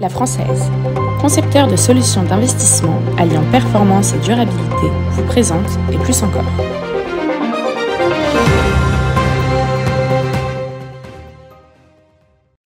La Française, concepteur de solutions d'investissement alliant performance et durabilité, vous présente et plus encore.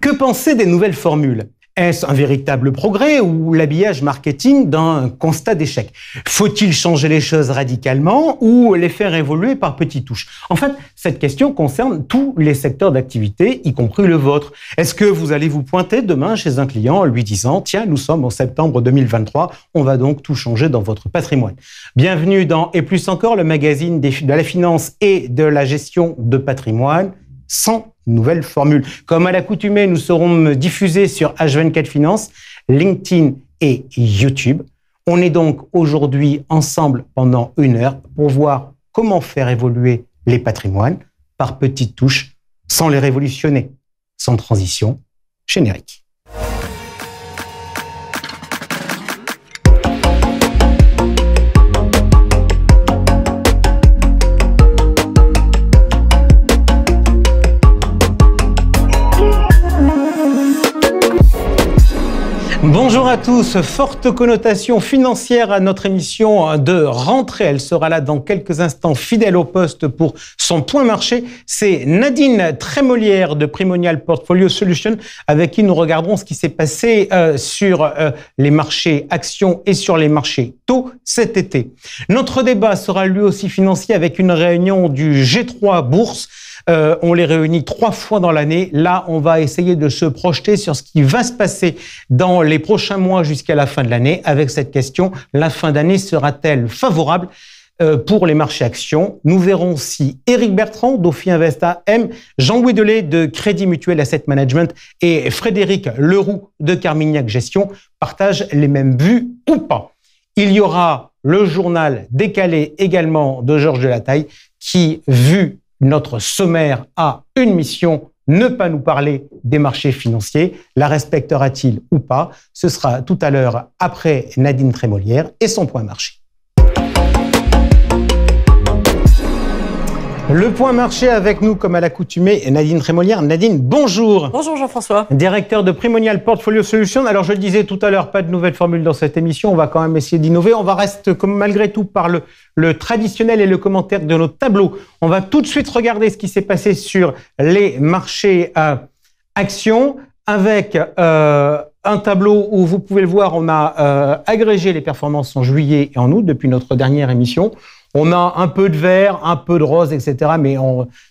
Que penser des nouvelles formules ? Est-ce un véritable progrès ou l'habillage marketing d'un constat d'échec ? Faut-il changer les choses radicalement ou les faire évoluer par petites touches ? En fait, cette question concerne tous les secteurs d'activité, y compris le vôtre. Est-ce que vous allez vous pointer demain chez un client en lui disant « Tiens, nous sommes en septembre 2023, on va donc tout changer dans votre patrimoine ». Bienvenue dans Et plus encore, le magazine de la finance et de la gestion de patrimoine, sans nouvelles formules. Comme à l'accoutumée, nous serons diffusés sur H24 Finance, LinkedIn et YouTube. On est donc aujourd'hui ensemble pendant 1 heure pour voir comment faire évoluer les patrimoines par petites touches, sans les révolutionner. Sans transition, générique. Bonjour à tous, forte connotation financière à notre émission de rentrée. Elle sera là dans quelques instants, fidèle au poste pour son point marché. C'est Nadine Trémolière de Primonial Portfolio Solutions avec qui nous regarderons ce qui s'est passé sur les marchés actions et sur les marchés taux cet été. Notre débat sera lui aussi financier avec une réunion du G3 Bourse. On les réunit 3 fois dans l'année. Là, on va essayer de se projeter sur ce qui va se passer dans les prochains mois jusqu'à la fin de l'année avec cette question. La fin d'année sera-t-elle favorable pour les marchés actions? Nous verrons si Éric Bertrand d'Ophi Investa M, Jean-Louis Delay de Crédit Mutuel Asset Management et Frédéric Leroux de Carmignac Gestion partagent les mêmes vues ou pas. Il y aura le journal décalé également de Georges Delataille qui, vu notre sommaire, a une mission, ne pas nous parler des marchés financiers. La respectera-t-il ou pas? Ce sera tout à l'heure après Nadine Trémolière et son point marché. Le point marché avec nous, comme à l'accoutumée, Nadine Trémolière. Nadine, bonjour. Bonjour Jean-François. Directeur de Primonial Portfolio Solutions. Alors, je le disais tout à l'heure, pas de nouvelles formules dans cette émission. On va quand même essayer d'innover. On va rester, comme malgré tout, par le traditionnel et le commentaire de nos tableaux. On va tout de suite regarder ce qui s'est passé sur les marchés actions avec un tableau où vous pouvez le voir, on a agrégé les performances en juillet et en août depuis notre dernière émission. On a un peu de vert, un peu de rose, etc. Mais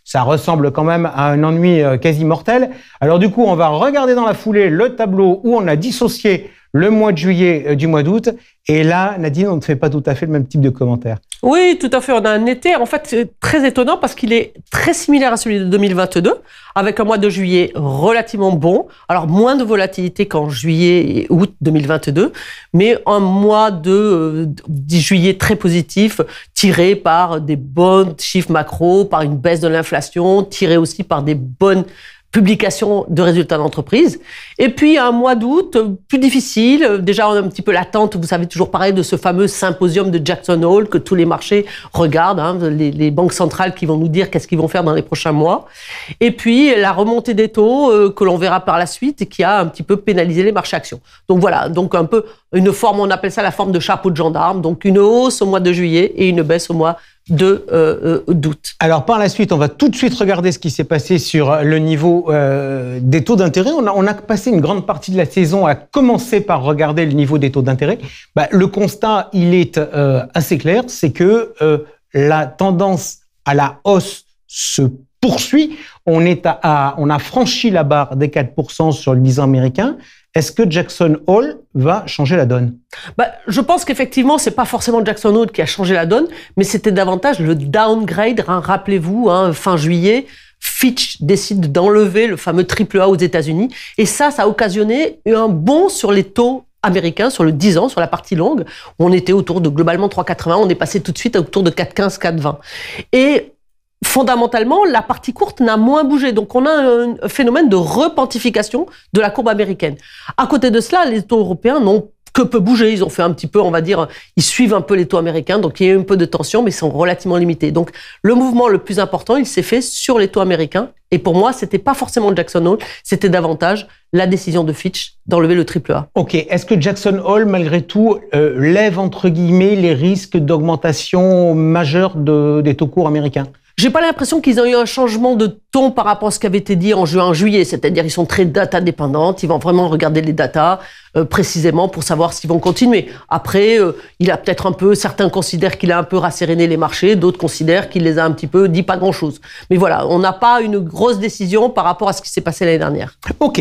ça ressemble quand même à un ennui quasi mortel. Alors du coup, on va regarder dans la foulée le tableau où on a dissocié le mois de juillet du mois d'août. Et là, Nadine, on ne fait pas tout à fait le même type de commentaire. Oui, tout à fait. On a un été, en fait, c'est très étonnant parce qu'il est très similaire à celui de 2022, avec un mois de juillet relativement bon. Alors, moins de volatilité qu'en juillet et août 2022, mais un mois de juillet très positif, tiré par des bons chiffres macro, par une baisse de l'inflation, tiré aussi par des bonnes publication de résultats d'entreprise. Et puis, un mois d'août, plus difficile. Déjà, on a un petit peu l'attente, vous savez, toujours pareil, de ce fameux symposium de Jackson Hole que tous les marchés regardent, hein, les banques centrales qui vont nous dire qu'est-ce qu'ils vont faire dans les prochains mois. Et puis, la remontée des taux que l'on verra par la suite et qui a un petit peu pénalisé les marchés actions. Donc voilà, donc un peu une forme, on appelle ça la forme de chapeau de gendarme. Donc, une hausse au mois de juillet et une baisse au mois d'août. Alors par la suite, on va tout de suite regarder ce qui s'est passé sur le niveau des taux d'intérêt. On a passé une grande partie de la saison à commencer par regarder le niveau des taux d'intérêt. Le constat, il est assez clair, c'est que la tendance à la hausse se poursuit. On a franchi la barre des 4% sur le 10 ans américain. Est-ce que Jackson Hole va changer la donne? Je pense qu'effectivement, c'est pas forcément Jackson Hole qui a changé la donne, mais c'était davantage le downgrade. Hein, rappelez-vous, fin juillet, Fitch décide d'enlever le fameux AAA aux États-Unis. Et ça a occasionné un bond sur les taux américains, sur le 10 ans, sur la partie longue. On était autour de globalement 3,80. On est passé tout de suite autour de 4,15, 4,20. Et fondamentalement, la partie courte n'a moins bougé. Donc, on a un phénomène de repentification de la courbe américaine. À côté de cela, les taux européens n'ont que peut bouger. Ils ont fait un petit peu, on va dire, ils suivent un peu les taux américains, donc il y a eu un peu de tension, mais ils sont relativement limités. Donc le mouvement le plus important, il s'est fait sur les taux américains. Et pour moi, c'était pas forcément Jackson Hole, c'était davantage la décision de Fitch d'enlever le AAA. Ok. Est-ce que Jackson Hole, malgré tout, lève entre guillemets les risques d'augmentation majeure des taux courts américains? J'ai pas l'impression qu'ils ont eu un changement de ton par rapport à ce qui avait été dit en juillet. C'est-à-dire, ils sont très data dépendants. Ils vont vraiment regarder les datas précisément pour savoir s'ils vont continuer. Après, il a peut-être un peu, certains considèrent qu'il a un peu rasséréné les marchés, d'autres considèrent qu'il les a un petit peu dit pas grand-chose. Mais voilà, on n'a pas une grosse décision par rapport à ce qui s'est passé l'année dernière. Ok.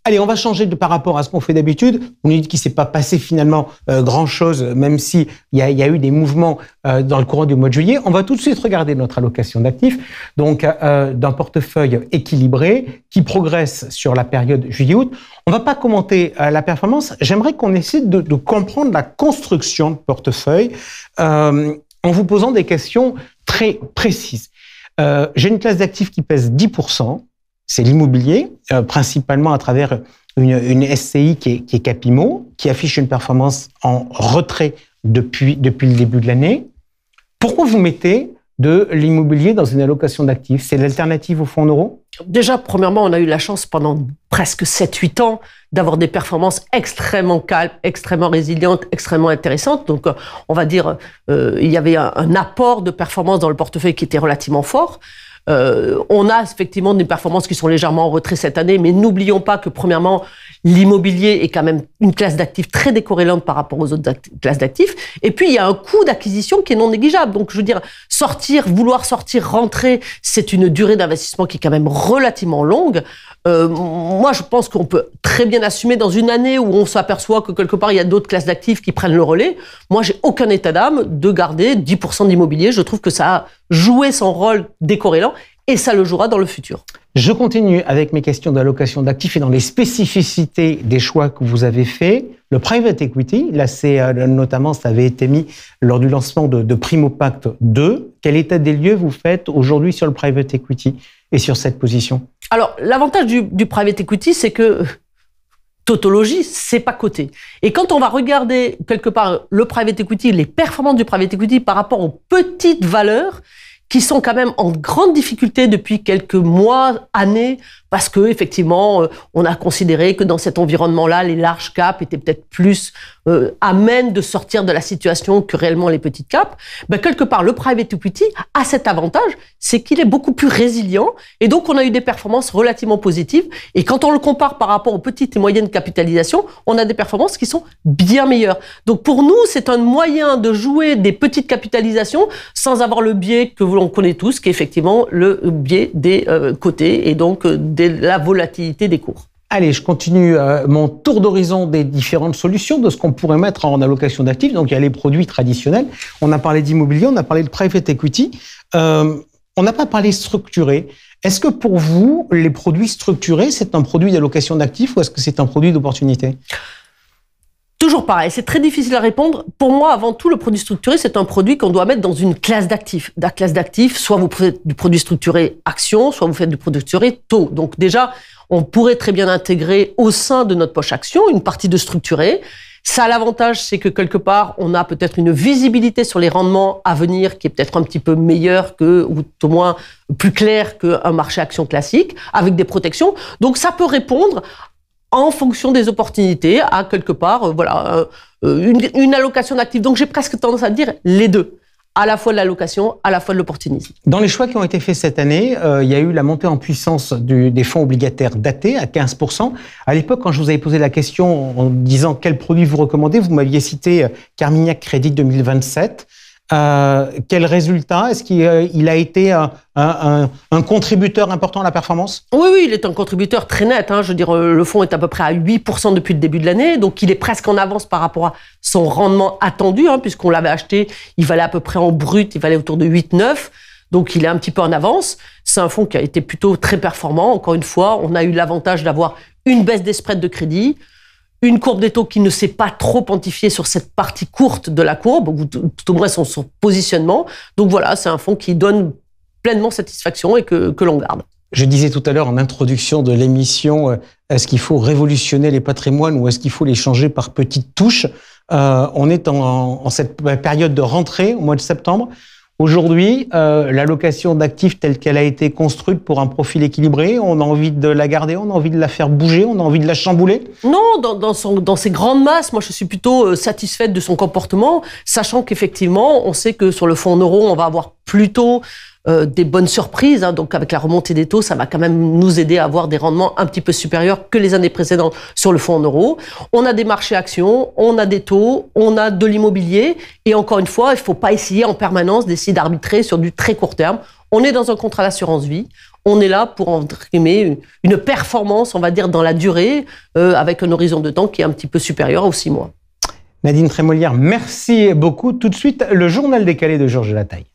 Allez, on va changer par rapport à ce qu'on fait d'habitude. On nous dit qu'il ne s'est pas passé finalement grand-chose, même s'il y a eu des mouvements dans le courant du mois de juillet. On va tout de suite regarder notre allocation d'actifs, donc d'un portefeuille équilibré qui progresse sur la période juillet-août. On ne va pas commenter la performance. J'aimerais qu'on essaie de comprendre la construction de portefeuille en vous posant des questions très précises. J'ai une classe d'actifs qui pèse 10%. C'est l'immobilier, principalement à travers une SCI qui est Capimo, qui affiche une performance en retrait depuis le début de l'année. Pourquoi vous mettez de l'immobilier dans une allocation d'actifs? C'est l'alternative au fonds en euros? Déjà, premièrement, on a eu la chance pendant presque 7-8 ans d'avoir des performances extrêmement calmes, extrêmement résilientes, extrêmement intéressantes. Donc, on va dire, il y avait un apport de performance dans le portefeuille qui était relativement fort. On a effectivement des performances qui sont légèrement en retrait cette année, mais n'oublions pas que premièrement, l'immobilier est quand même une classe d'actifs très décorrélante par rapport aux autres classes d'actifs. Et puis, il y a un coût d'acquisition qui est non négligeable. Donc, je veux dire, vouloir sortir, rentrer, c'est une durée d'investissement qui est quand même relativement longue. Moi, je pense qu'on peut très bien assumer dans une année où on s'aperçoit que quelque part, il y a d'autres classes d'actifs qui prennent le relais. Moi, j'ai aucun état d'âme de garder 10% d'immobilier. Je trouve que ça a joué son rôle décorrélant et ça le jouera dans le futur. Je continue avec mes questions d'allocation d'actifs et dans les spécificités des choix que vous avez faits. Le private equity, là, notamment, ça avait été mis lors du lancement de Primopact 2. Quel état des lieux vous faites aujourd'hui sur le private equity et sur cette position? Alors, l'avantage du private equity, c'est que tautologie, c'est pas coté. Et quand on va regarder quelque part le private equity, les performances du private equity par rapport aux petites valeurs qui sont quand même en grande difficulté depuis quelques mois, années, parce que effectivement, on a considéré que dans cet environnement-là, les large caps étaient peut-être plus amènes de sortir de la situation que réellement les petites caps. Ben, quelque part, le private equity a cet avantage, c'est qu'il est beaucoup plus résilient, et donc on a eu des performances relativement positives. Et quand on le compare par rapport aux petites et moyennes capitalisations, on a des performances qui sont bien meilleures. Donc pour nous, c'est un moyen de jouer des petites capitalisations sans avoir le biais que l'on connaît tous, qui est effectivement le biais des cotés et donc de la volatilité des cours. Allez, je continue mon tour d'horizon des différentes solutions, de ce qu'on pourrait mettre en allocation d'actifs. Donc, il y a les produits traditionnels. On a parlé d'immobilier, on a parlé de private equity. On n'a pas parlé structuré. Est-ce que pour vous, les produits structurés, c'est un produit d'allocation d'actifs ou est-ce que c'est un produit d'opportunité? Toujours pareil, c'est très difficile à répondre. Pour moi, avant tout, le produit structuré, c'est un produit qu'on doit mettre dans une classe d'actifs. La classe d'actifs, soit vous faites du produit structuré action, soit vous faites du produit structuré taux. Donc déjà, on pourrait très bien intégrer au sein de notre poche action une partie de structuré. Ça a l'avantage, c'est que quelque part, on a peut-être une visibilité sur les rendements à venir qui est peut-être un petit peu meilleure que, ou au moins plus claire qu'un marché action classique, avec des protections. Donc ça peut répondre en fonction des opportunités, à quelque part, une allocation d'actifs. Donc j'ai presque tendance à dire les deux, à la fois de l'allocation, à la fois de l'opportunisme. Dans les choix qui ont été faits cette année, il y a eu la montée en puissance des fonds obligataires datés à 15%. À l'époque, quand je vous avais posé la question en disant quel produit vous recommandez, vous m'aviez cité Carmignac Crédit 2027. Quel résultat? Est-ce qu'il a été un contributeur important à la performance? Oui, il est un contributeur très net. Je veux dire, le fonds est à peu près à 8% depuis le début de l'année, donc il est presque en avance par rapport à son rendement attendu, puisqu'on l'avait acheté, il valait à peu près en brut, il valait autour de 8-9%. Donc, il est un petit peu en avance. C'est un fonds qui a été plutôt très performant. Encore une fois, on a eu l'avantage d'avoir une baisse des spreads de crédit, une courbe des taux qui ne s'est pas trop pontifiée sur cette partie courte de la courbe, ou tout au moins son positionnement. Donc voilà, c'est un fonds qui donne pleinement satisfaction et que l'on garde. Je disais tout à l'heure en introduction de l'émission Est-ce qu'il faut révolutionner les patrimoines ou est-ce qu'il faut les changer par petites touches? On est en cette période de rentrée au mois de septembre. Aujourd'hui, l'allocation d'actifs telle qu'elle a été construite pour un profil équilibré, on a envie de la garder, on a envie de la faire bouger, on a envie de la chambouler? Non, dans ses grandes masses, moi je suis plutôt satisfaite de son comportement, sachant qu'effectivement, on sait que sur le fonds en euros, on va avoir plutôt des bonnes surprises. Donc avec la remontée des taux, ça va quand même nous aider à avoir des rendements un petit peu supérieurs que les années précédentes sur le fonds en euros. On a des marchés actions, on a des taux, on a de l'immobilier. Et encore une fois, il ne faut pas essayer en permanence d'essayer d'arbitrer sur du très court terme. On est dans un contrat d'assurance vie. On est là pour entraîner une performance, on va dire, dans la durée, avec un horizon de temps qui est un petit peu supérieur aux 6 mois. Nadine Trémolière, merci beaucoup. Tout de suite, le journal décalé de Georges Lataille.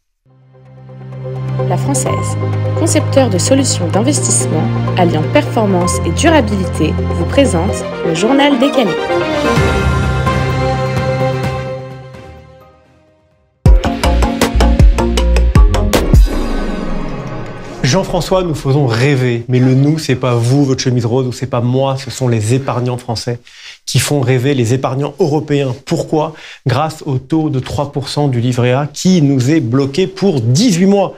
La Française, concepteur de solutions d'investissement alliant performance et durabilité, vous présente le journal décalé. Jean-François, nous faisons rêver, mais le nous, c'est pas vous, votre chemise rose, ou c'est pas moi, ce sont les épargnants français qui font rêver, les épargnants européens. Pourquoi? Grâce au taux de 3% du livret A qui nous est bloqué pour 18 mois.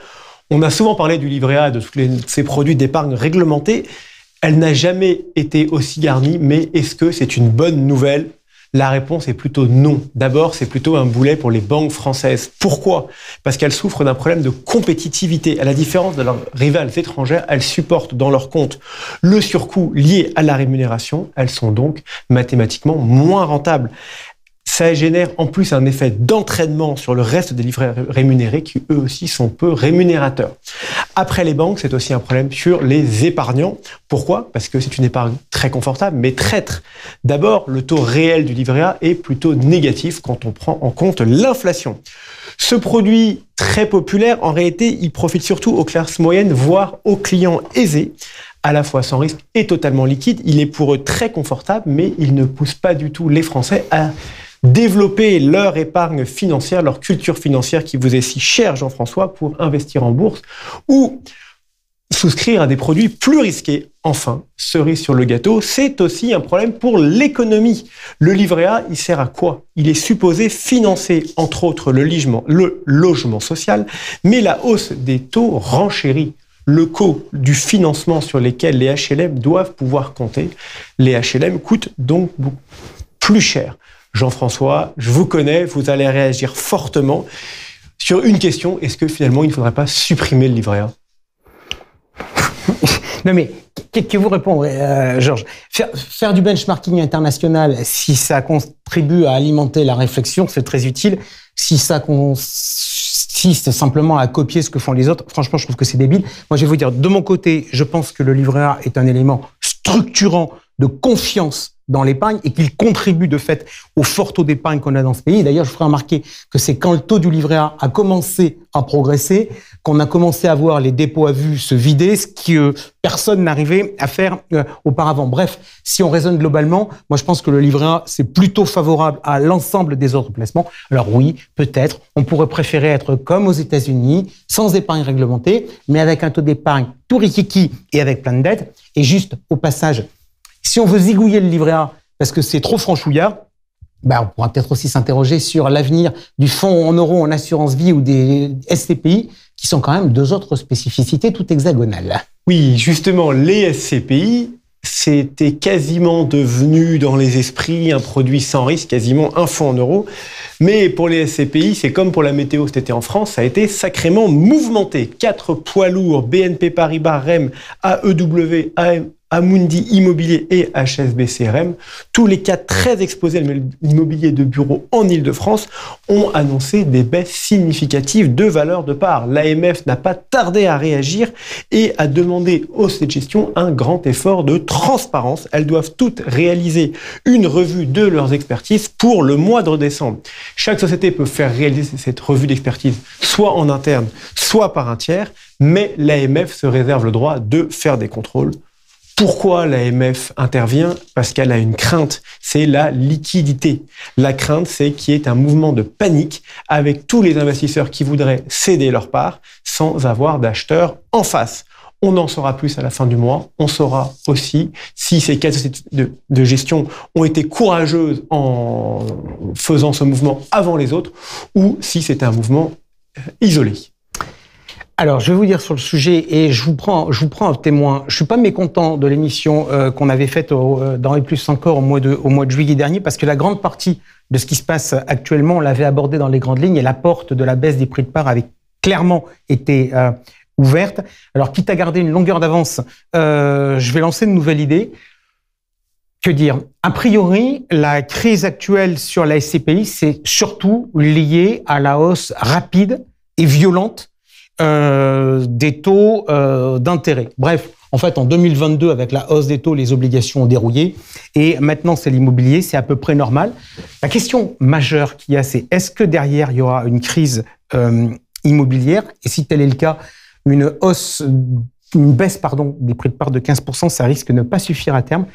On a souvent parlé du livret A, de tous ces produits d'épargne réglementés. Elle n'a jamais été aussi garnie, mais est-ce que c'est une bonne nouvelle? La réponse est plutôt non. D'abord, c'est plutôt un boulet pour les banques françaises. Pourquoi? Parce qu'elles souffrent d'un problème de compétitivité. À la différence de leurs rivales étrangères, elles supportent dans leurs comptes le surcoût lié à la rémunération. Elles sont donc mathématiquement moins rentables. Ça génère en plus un effet d'entraînement sur le reste des livrets rémunérés qui eux aussi sont peu rémunérateurs. Après les banques, c'est aussi un problème sur les épargnants. Pourquoi? Parce que c'est une épargne très confortable, mais traître. D'abord, le taux réel du livret A est plutôt négatif quand on prend en compte l'inflation. Ce produit très populaire, en réalité, il profite surtout aux classes moyennes, voire aux clients aisés, à la fois sans risque et totalement liquide. Il est pour eux très confortable, mais il ne pousse pas du tout les Français à développer leur épargne financière, leur culture financière qui vous est si chère, Jean-François, pour investir en bourse ou souscrire à des produits plus risqués. Enfin, cerise sur le gâteau, c'est aussi un problème pour l'économie. Le livret A, il sert à quoi? Il est supposé financer, entre autres, le logement social, mais la hausse des taux renchérit le coût du financement sur lesquels les HLM doivent pouvoir compter. Les HLM coûtent donc beaucoup plus cher. Jean-François, je vous connais, vous allez réagir fortement sur une question. Est-ce que finalement, il ne faudrait pas supprimer le livret A? Non mais, que vous répondrez, Georges? Faire du benchmarking international, si ça contribue à alimenter la réflexion, c'est très utile. Si ça consiste simplement à copier ce que font les autres, franchement, je trouve que c'est débile. Moi, je vais vous dire, de mon côté, je pense que le livret A est un élément structurant de confiance dans l'épargne et qu'il contribue de fait au fort taux d'épargne qu'on a dans ce pays. D'ailleurs, je ferai remarquer que c'est quand le taux du livret A a commencé à progresser qu'on a commencé à voir les dépôts à vue se vider, ce que personne n'arrivait à faire auparavant. Bref, si on raisonne globalement, moi je pense que le livret A, c'est plutôt favorable à l'ensemble des autres placements. Alors oui, peut-être, on pourrait préférer être comme aux États-Unis, sans épargne réglementée, mais avec un taux d'épargne tout rikiki et avec plein de dettes. Et juste, au passage, si on veut zigouiller le livret A parce que c'est trop franchouillard, on pourra peut-être aussi s'interroger sur l'avenir du fonds en euros en assurance vie ou des SCPI, qui sont quand même deux autres spécificités tout hexagonales. Oui, justement, les SCPI, c'était quasiment devenu dans les esprits un produit sans risque, quasiment un fonds en euros. Mais pour les SCPI, c'est comme pour la météo cet été en France, ça a été sacrément mouvementé. 4 poids lourds, BNP Paribas, REM, AEW, Amundi Immobilier et HSBC REM, tous les 4 très exposés à l'immobilier de bureau en Ile-de-France, ont annoncé des baisses significatives de valeur de part. L'AMF n'a pas tardé à réagir et à demander aux sociétés de gestion un grand effort de transparence. Elles doivent toutes réaliser une revue de leurs expertises pour le mois de décembre. Chaque société peut faire réaliser cette revue d'expertise soit en interne, soit par un tiers, mais l'AMF se réserve le droit de faire des contrôles. Pourquoi l'AMF intervient? Parce qu'elle a une crainte, c'est la liquidité. La crainte, c'est qu'il y ait un mouvement de panique avec tous les investisseurs qui voudraient céder leur part sans avoir d'acheteurs en face. On en saura plus à la fin du mois. On saura aussi si ces 4 sociétés de gestion ont été courageuses en faisant ce mouvement avant les autres ou si c'était un mouvement isolé. Alors, je vais vous dire sur le sujet, et je vous prends un témoin. Je suis pas mécontent de l'émission qu'on avait faite dans les plus encore au mois de juillet dernier, parce que la grande partie de ce qui se passe actuellement, on l'avait abordé dans les grandes lignes, et la porte de la baisse des prix de part avait clairement été ouverte. Alors, quitte à garder une longueur d'avance, je vais lancer une nouvelle idée. Que dire? A priori, la crise actuelle sur la SCPI, c'est surtout lié à la hausse rapide et violente des taux d'intérêt. Bref, en fait, en 2022, avec la hausse des taux, les obligations ont dérouillé. Et maintenant, c'est l'immobilier, c'est à peu près normal. La question majeure qu'il y a, c'est est-ce que derrière, il y aura une crise immobilière? Et si tel est le cas, une baisse des prix de part de 15%, ça risque de ne pas suffire à terme.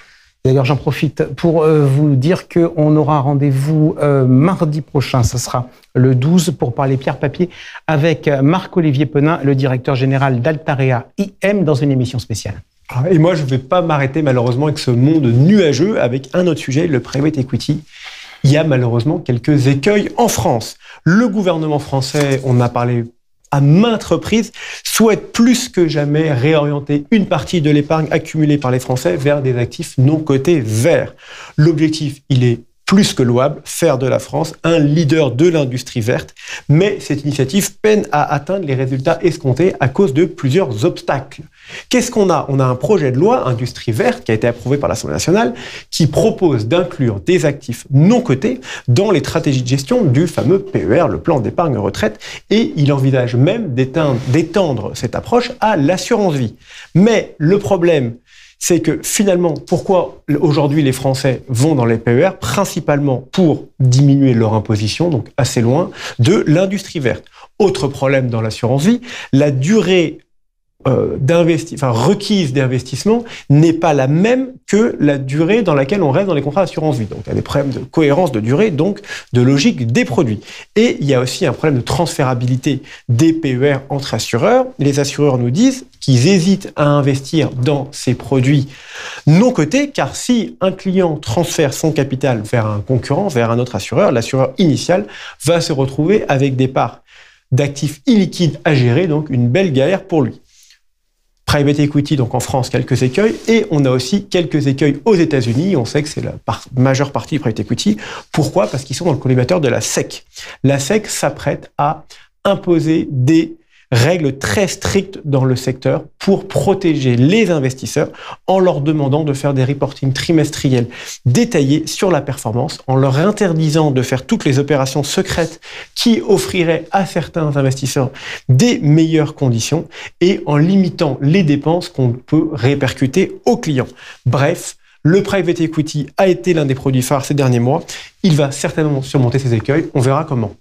D'ailleurs, j'en profite pour vous dire qu'on aura rendez-vous mardi prochain, ce sera le 12, pour parler pierre-papier avec Marc-Olivier Penin, le directeur général d'Altarea IM, dans une émission spéciale. Et moi, je ne vais pas m'arrêter malheureusement avec ce monde nuageux, avec un autre sujet, le private equity. Il y a malheureusement quelques écueils en France. Le gouvernement français, on a parlé à maintes reprises, souhaite plus que jamais réorienter une partie de l'épargne accumulée par les Français vers des actifs non cotés verts. L'objectif, il est plus que louable, faire de la France un leader de l'industrie verte, mais cette initiative peine à atteindre les résultats escomptés à cause de plusieurs obstacles. Qu'est-ce qu'on a? On a un projet de loi industrie verte qui a été approuvé par l'Assemblée nationale qui propose d'inclure des actifs non cotés dans les stratégies de gestion du fameux PER, le plan d'épargne retraite, et il envisage même d'étendre cette approche à l'assurance vie. Mais le problème, c'est que finalement, pourquoi aujourd'hui les Français vont dans les PER? Principalement pour diminuer leur imposition, donc assez loin de l'industrie verte. Autre problème dans l'assurance vie, la durée requise d'investissement n'est pas la même que la durée dans laquelle on reste dans les contrats d'assurance vie. Donc, il y a des problèmes de cohérence de durée, donc de logique des produits. Et il y a aussi un problème de transférabilité des PER entre assureurs. Les assureurs nous disent qu'ils hésitent à investir dans ces produits non cotés, car si un client transfère son capital vers un concurrent, vers un autre assureur, l'assureur initial va se retrouver avec des parts d'actifs illiquides à gérer, donc une belle galère pour lui. Private equity, donc en France, quelques écueils, et on a aussi quelques écueils aux États-Unis. On sait que c'est la majeure partie du private equity. Pourquoi? Parce qu'ils sont dans le collimateur de la SEC. La SEC s'apprête à imposer des règles très strictes dans le secteur pour protéger les investisseurs en leur demandant de faire des reportings trimestriels détaillés sur la performance, en leur interdisant de faire toutes les opérations secrètes qui offriraient à certains investisseurs des meilleures conditions et en limitant les dépenses qu'on peut répercuter aux clients. Bref, le private equity a été l'un des produits phares ces derniers mois. Il va certainement surmonter ces écueils. On verra comment.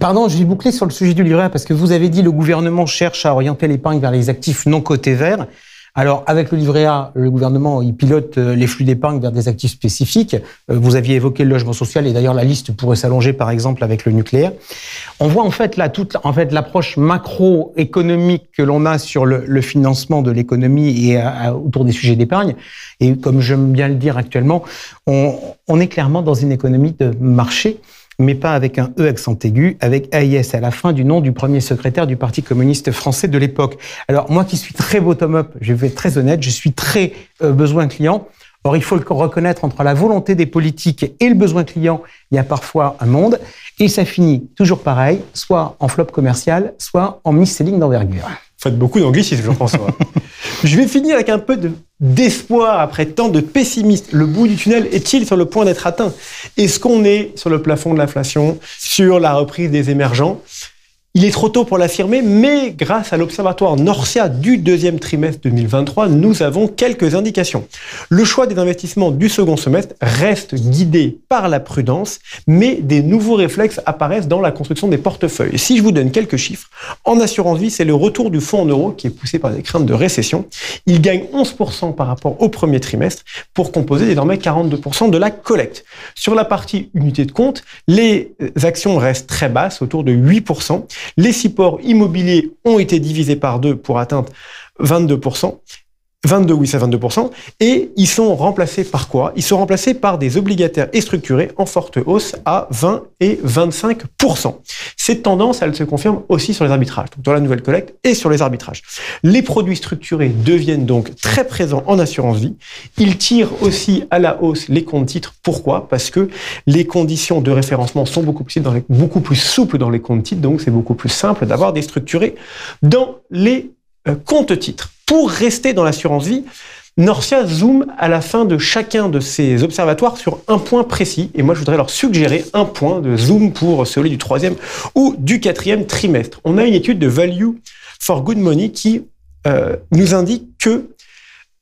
Pardon, je vais boucler sur le sujet du livret A parce que vous avez dit que le gouvernement cherche à orienter l'épargne vers les actifs non cotés verts. Alors, avec le livret A, le gouvernement, il pilote les flux d'épargne vers des actifs spécifiques. Vous aviez évoqué le logement social et d'ailleurs, la liste pourrait s'allonger, par exemple, avec le nucléaire. On voit en fait là l'approche macroéconomique que l'on a sur le financement de l'économie et autour des sujets d'épargne. Et comme j'aime bien le dire actuellement, on est clairement dans une économie de marché, mais pas avec un E accent aigu, avec AIS à la fin du nom du premier secrétaire du Parti communiste français de l'époque. Alors, moi qui suis très bottom-up, je vais être très honnête, je suis très besoin client. Or, il faut le reconnaître, entre la volonté des politiques et le besoin client, il y a parfois un monde, et ça finit toujours pareil, soit en flop commercial, soit en mis-selling d'envergure. Vous faites beaucoup d'anglicisme, Jean-François. Je vais finir avec un peu d'espoir après tant de pessimisme. Le bout du tunnel est-il sur le point d'être atteint? Est-ce qu'on est sur le plafond de l'inflation, sur la reprise des émergents? Il est trop tôt pour l'affirmer, mais grâce à l'Observatoire Norcia du deuxième trimestre 2023, nous avons quelques indications. Le choix des investissements du second semestre reste guidé par la prudence, mais des nouveaux réflexes apparaissent dans la construction des portefeuilles. Et si je vous donne quelques chiffres, en assurance vie, c'est le retour du fonds en euros qui est poussé par des craintes de récession. Il gagne 11% par rapport au premier trimestre pour composer désormais 42% de la collecte. Sur la partie unité de compte, les actions restent très basses, autour de 8%. Les supports immobiliers ont été divisés par 2 pour atteindre 22%. 22%. Et ils sont remplacés par quoi? Ils sont remplacés par des obligataires et structurés en forte hausse à 20 et 25%. Cette tendance, elle se confirme aussi sur les arbitrages, donc dans la nouvelle collecte et sur les arbitrages. Les produits structurés deviennent donc très présents en assurance vie. Ils tirent aussi à la hausse les comptes titres. Pourquoi? Parce que les conditions de référencement sont beaucoup plus souples dans les comptes titres, donc c'est beaucoup plus simple d'avoir des structurés dans les comptes titres. Pour rester dans l'assurance vie, Norcia zoome à la fin de chacun de ces observatoires sur un point précis. Et moi, je voudrais leur suggérer un point de zoom pour celui du 3e ou du 4e trimestre. On a une étude de Value for Good Money qui nous indique que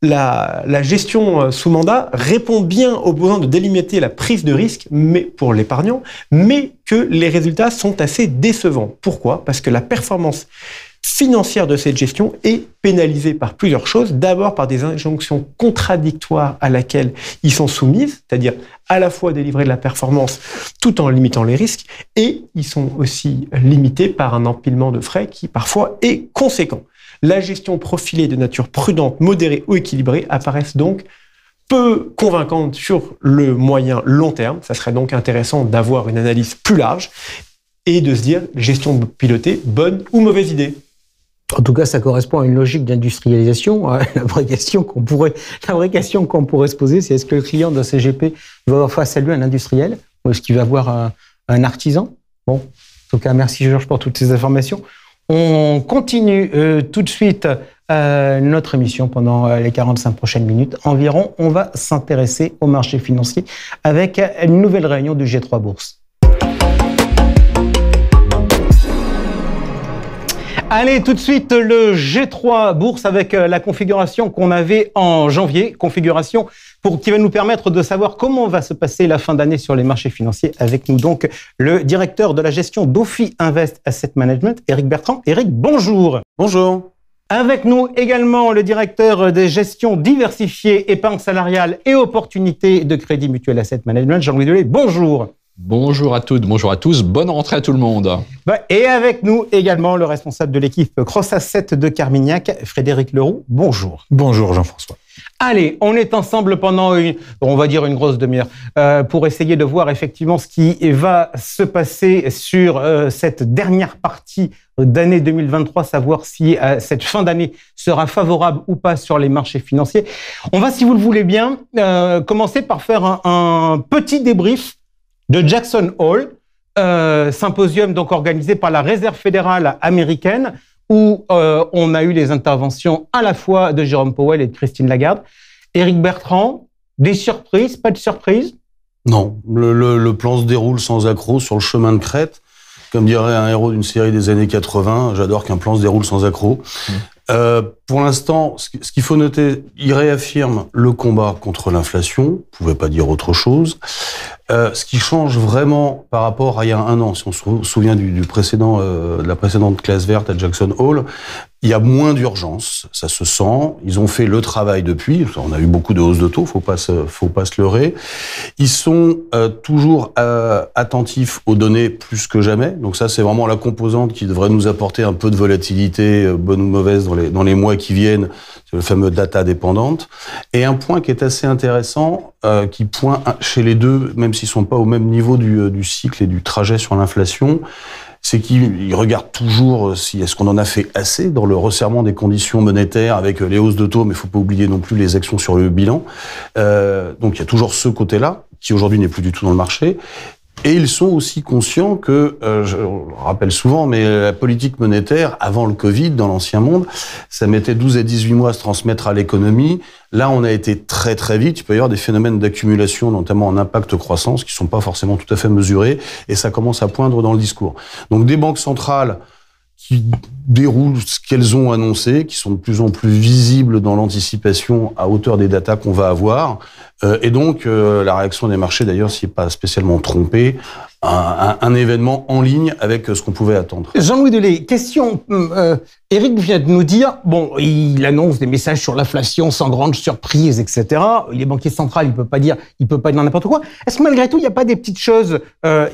la gestion sous mandat répond bien au besoin de délimiter la prise de risque mais pour l'épargnant, mais que les résultats sont assez décevants. Pourquoi? Parce que la performance financière de cette gestion est pénalisée par plusieurs choses. D'abord par des injonctions contradictoires à laquelle ils sont soumis, c'est-à-dire à la fois délivrer de la performance tout en limitant les risques, et ils sont aussi limités par un empilement de frais qui parfois est conséquent. La gestion profilée de nature prudente, modérée ou équilibrée apparaissent donc peu convaincantes sur le moyen long terme. Ça serait donc intéressant d'avoir une analyse plus large et de se dire gestion pilotée, bonne ou mauvaise idée. En tout cas, ça correspond à une logique d'industrialisation. La vraie question qu'on pourrait se poser, c'est est-ce que le client de CGP va avoir face à lui un industriel ou est-ce qu'il va avoir un artisan? Bon, en tout cas, merci Georges pour toutes ces informations. On continue tout de suite notre émission pendant les 45 prochaines minutes environ. On va s'intéresser au marché financier avec une nouvelle réunion du G3 Bourse. Allez, tout de suite, le G3 Bourse avec la configuration qu'on avait en janvier, configuration qui va nous permettre de savoir comment va se passer la fin d'année sur les marchés financiers. Avec nous donc le directeur de la gestion d'Ophi Invest Asset Management, Éric Bertrand. Éric, bonjour. Bonjour. Avec nous également le directeur des gestions diversifiées, épargne salariale et opportunités de Crédit Mutuel Asset Management, Jean-Louis Delay. Bonjour. Bonjour à toutes, bonjour à tous, bonne rentrée à tout le monde. Et avec nous également le responsable de l'équipe Cross Asset de Carmignac, Frédéric Leroux. Bonjour. Bonjour Jean-François. Allez, on est ensemble pendant une grosse demi-heure pour essayer de voir effectivement ce qui va se passer sur cette dernière partie d'année 2023, savoir si cette fin d'année sera favorable ou pas sur les marchés financiers. On va, si vous le voulez bien, commencer par faire un petit débrief de Jackson Hole, symposium donc organisé par la Réserve fédérale américaine, où on a eu les interventions à la fois de Jérôme Powell et de Christine Lagarde. Éric Bertrand, des surprises, pas de surprises? Non, le plan se déroule sans accroc sur le chemin de crête. Comme dirait un héros d'une série des années 80, j'adore qu'un plan se déroule sans accroc. Pour l'instant, ce qu'il faut noter, il réaffirme le combat contre l'inflation. Vous ne pouvez pas dire autre chose. Ce qui change vraiment par rapport à il y a un an, si on se souvient de la précédente classe verte à Jackson Hole, il y a moins d'urgence, ça se sent. Ils ont fait le travail depuis. On a eu beaucoup de hausses de taux, faut pas se leurrer. Ils sont toujours attentifs aux données plus que jamais. Donc ça, c'est vraiment la composante qui devrait nous apporter un peu de volatilité, bonne ou mauvaise, dans les mois qui viennent. C'est le fameux data dépendante. Et un point qui est assez intéressant, qui pointe chez les deux, même s'ils sont pas au même niveau du cycle et du trajet sur l'inflation, c'est qu'ils regardent toujours si est-ce qu'on en a fait assez dans le resserrement des conditions monétaires avec les hausses de taux, mais il faut pas oublier non plus les actions sur le bilan. Donc il y a toujours ce côté-là qui aujourd'hui n'est plus du tout dans le marché. Et ils sont aussi conscients que, je le rappelle souvent, mais la politique monétaire, avant le Covid, dans l'ancien monde, ça mettait 12 à 18 mois à se transmettre à l'économie. Là, on a été très très vite. Il peut y avoir des phénomènes d'accumulation, notamment en impact croissance, qui sont pas forcément tout à fait mesurés, et ça commence à poindre dans le discours. Donc des banques centrales qui déroulent ce qu'elles ont annoncé, qui sont de plus en plus visibles dans l'anticipation à hauteur des datas qu'on va avoir. Et donc, la réaction des marchés, d'ailleurs, s'y est pas spécialement trompée, un événement en ligne avec ce qu'on pouvait attendre. Jean-Louis Delay, question. Éric vient de nous dire, bon, il annonce des messages sur l'inflation sans grande surprise, etc. Il est banquier central, il peut pas dire n'importe quoi. Est-ce que malgré tout, il n'y a pas des petites choses?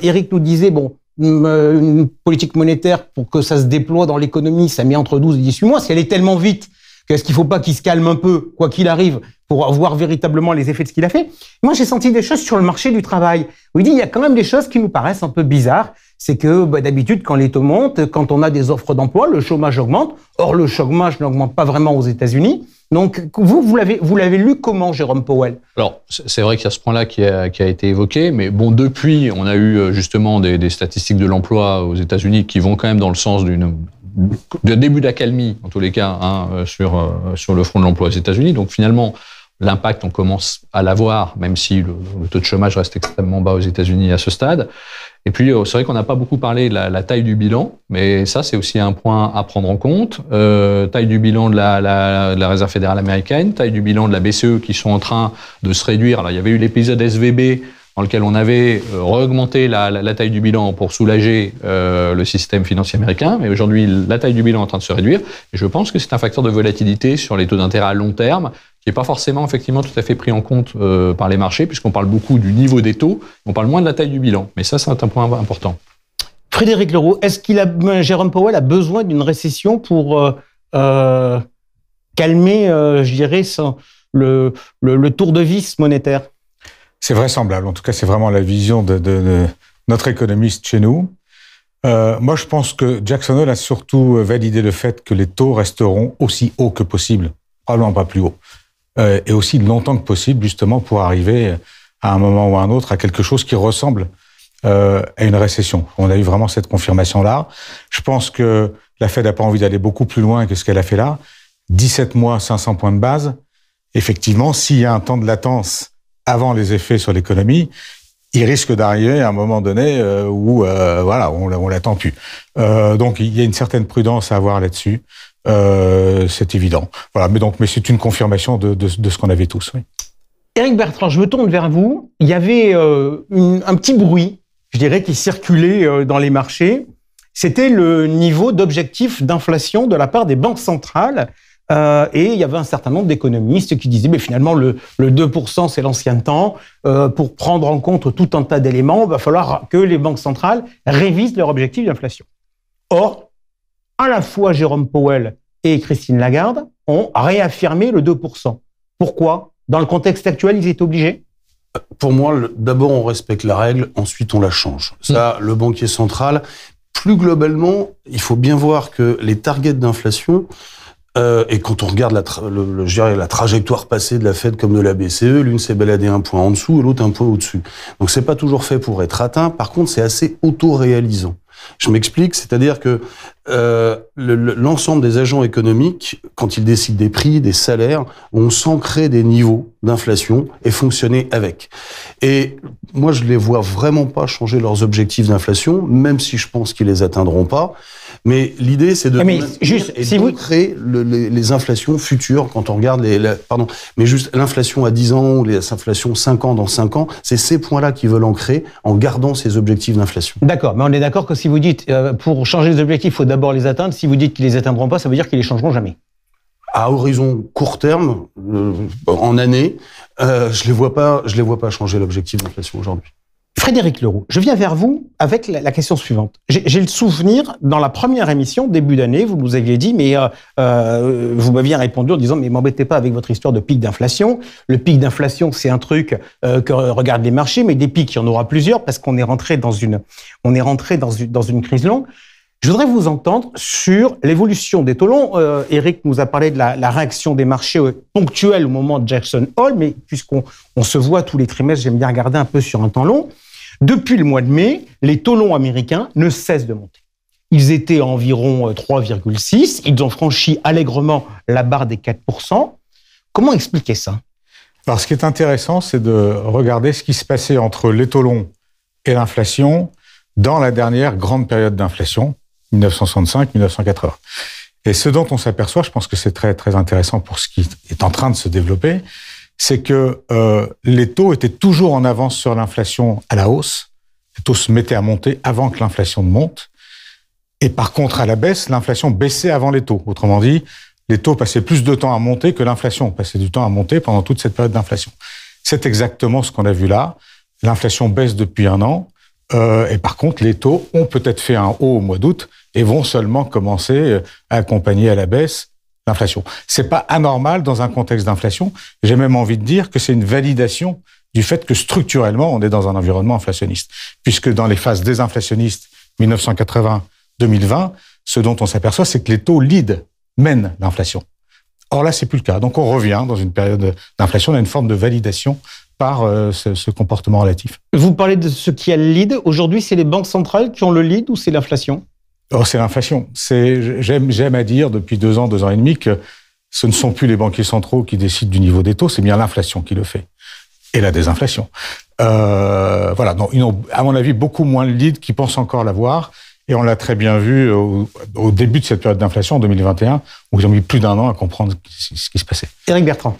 Éric nous disait, bon, une politique monétaire, pour que ça se déploie dans l'économie, ça met entre 12 et 18 mois. Si elle est tellement vite Est-ce qu'il ne faut pas qu'il se calme un peu, quoi qu'il arrive, pour voir véritablement les effets de ce qu'il a fait? Moi, j'ai senti des choses sur le marché du travail. Où il dit, il y a quand même des choses qui nous paraissent un peu bizarres. C'est que d'habitude, quand les taux montent, quand on a des offres d'emploi, le chômage augmente. Or, le chômage n'augmente pas vraiment aux États-Unis. Donc, vous l'avez lu comment, Jérôme Powell? Alors, c'est vrai qu'il y a ce point-là qui a été évoqué, mais bon, depuis, on a eu justement des statistiques de l'emploi aux États-Unis qui vont quand même dans le sens d'un début d'accalmie, en tous les cas, sur le front de l'emploi aux États-Unis. Donc, finalement, l'impact, on commence à l'avoir, même si le taux de chômage reste extrêmement bas aux États-Unis à ce stade. Et puis, c'est vrai qu'on n'a pas beaucoup parlé de la taille du bilan, mais ça, c'est aussi un point à prendre en compte. Taille du bilan de la Réserve fédérale américaine, taille du bilan de la BCE qui sont en train de se réduire. Alors, il y avait eu l'épisode SVB dans lequel on avait re-augmenté la taille du bilan pour soulager le système financier américain, mais aujourd'hui, la taille du bilan est en train de se réduire. Et je pense que c'est un facteur de volatilité sur les taux d'intérêt à long terme qui n'est pas forcément effectivement tout à fait pris en compte par les marchés, puisqu'on parle beaucoup du niveau des taux, on parle moins de la taille du bilan. Mais ça, c'est un point important. Frédéric Leroux, est-ce Jérôme Powell a besoin d'une récession pour calmer, je dirais, le tour de vis monétaire? C'est vraisemblable. En tout cas, c'est vraiment la vision de notre économiste chez nous. Moi, je pense que Jackson Hole a surtout validé le fait que les taux resteront aussi hauts que possible, probablement pas plus haut, et aussi longtemps que possible, justement, pour arriver à un moment ou à un autre à quelque chose qui ressemble à une récession. On a eu vraiment cette confirmation-là. Je pense que la Fed n'a pas envie d'aller beaucoup plus loin que ce qu'elle a fait là. 17 mois, 500 points de base. Effectivement, s'il y a un temps de latence avant les effets sur l'économie, il risque d'arriver à un moment donné où on l'attend plus. Donc il y a une certaine prudence à avoir là-dessus, c'est évident. Voilà, mais c'est une confirmation de ce qu'on avait tous. Oui. Éric Bertrand, je me tourne vers vous. Il y avait un petit bruit, je dirais, qui circulait dans les marchés. C'était le niveau d'objectif d'inflation de la part des banques centrales. Et il y avait un certain nombre d'économistes qui disaient, mais finalement, le 2%, c'est l'ancien temps. Pour prendre en compte tout un tas d'éléments, il va falloir que les banques centrales révisent leur objectif d'inflation. Or, à la fois Jérôme Powell et Christine Lagarde ont réaffirmé le 2%. Pourquoi? Dans le contexte actuel, ils étaient obligés? Pour moi, d'abord, on respecte la règle, ensuite, on la change. Ça, le banquier central, plus globalement, il faut bien voir que les targets d'inflation, et quand on regarde la trajectoire passée de la Fed comme de la BCE, l'une s'est baladée un point en dessous et l'autre un point au-dessus. Donc c'est pas toujours fait pour être atteint. Par contre, c'est assez auto-réalisant. Je m'explique, c'est-à-dire que l'ensemble des agents économiques, quand ils décident des prix, des salaires, vont s'ancrer des niveaux d'inflation et fonctionner avec. Et moi, je les vois vraiment pas changer leurs objectifs d'inflation, même si je pense qu'ils les atteindront pas. Mais l'idée, c'est de créer les inflations futures quand on regarde mais juste l'inflation à 10 ans ou les inflations 5 ans dans 5 ans, c'est ces points-là qu'ils veulent ancrer en gardant ces objectifs d'inflation. D'accord, mais on est d'accord que si vous dites pour changer les objectifs, il faut d'abord les atteindre. Si vous dites qu'ils les atteindront pas, ça veut dire qu'ils les changeront jamais. À horizon court terme, en année, je les vois pas changer l'objectif d'inflation aujourd'hui. Frédéric Leroux, je viens vers vous avec la question suivante. J'ai le souvenir, dans la première émission, début d'année, vous nous aviez dit, mais vous m'aviez répondu en disant, mais m'embêtez pas avec votre histoire de pic d'inflation. Le pic d'inflation, c'est un truc que regardent les marchés, mais des pics, il y en aura plusieurs parce qu'on est rentré dans une crise longue. Je voudrais vous entendre sur l'évolution des taux longs. Éric nous a parlé de la réaction des marchés ponctuelle au moment de Jackson Hole, mais puisqu'on se voit tous les trimestres, j'aime bien regarder un peu sur un temps long. Depuis le mois de mai, les taux longs américains ne cessent de monter. Ils étaient à environ 3,6. Ils ont franchi allègrement la barre des 4%. Comment expliquer ça? Alors, ce qui est intéressant, c'est de regarder ce qui se passait entre les taux longs et l'inflation dans la dernière grande période d'inflation, 1965-1980. Et ce dont on s'aperçoit, je pense que c'est très, très intéressant pour ce qui est en train de se développer, c'est que les taux étaient toujours en avance sur l'inflation à la hausse. Les taux se mettaient à monter avant que l'inflation ne monte. Et par contre, à la baisse, l'inflation baissait avant les taux. Autrement dit, les taux passaient plus de temps à monter que l'inflation passait du temps à monter pendant toute cette période d'inflation. C'est exactement ce qu'on a vu là. L'inflation baisse depuis un an. Et par contre, les taux ont peut-être fait un haut au mois d'août et vont seulement commencer à accompagner à la baisse l'inflation. C'est pas anormal dans un contexte d'inflation. J'ai même envie de dire que c'est une validation du fait que structurellement, on est dans un environnement inflationniste. Puisque dans les phases désinflationnistes 1980-2020, ce dont on s'aperçoit, c'est que les taux mènent l'inflation. Or là, c'est plus le cas. Donc on revient dans une période d'inflation, on a une forme de validation par ce comportement relatif. Vous parlez de ce qui a le lead. Aujourd'hui, c'est les banques centrales qui ont le lead ou c'est l'inflation ? Oh, c'est l'inflation. J'aime à dire depuis 2 ans et demi que ce ne sont plus les banquiers centraux qui décident du niveau des taux, c'est bien l'inflation qui le fait. Et la désinflation. Voilà. Donc, ils ont, à mon avis, beaucoup moins le lead qui pensent encore l'avoir. Et on l'a très bien vu au début de cette période d'inflation, en 2021, où ils ont mis plus d'1 an à comprendre ce qui se passait. Éric Bertrand.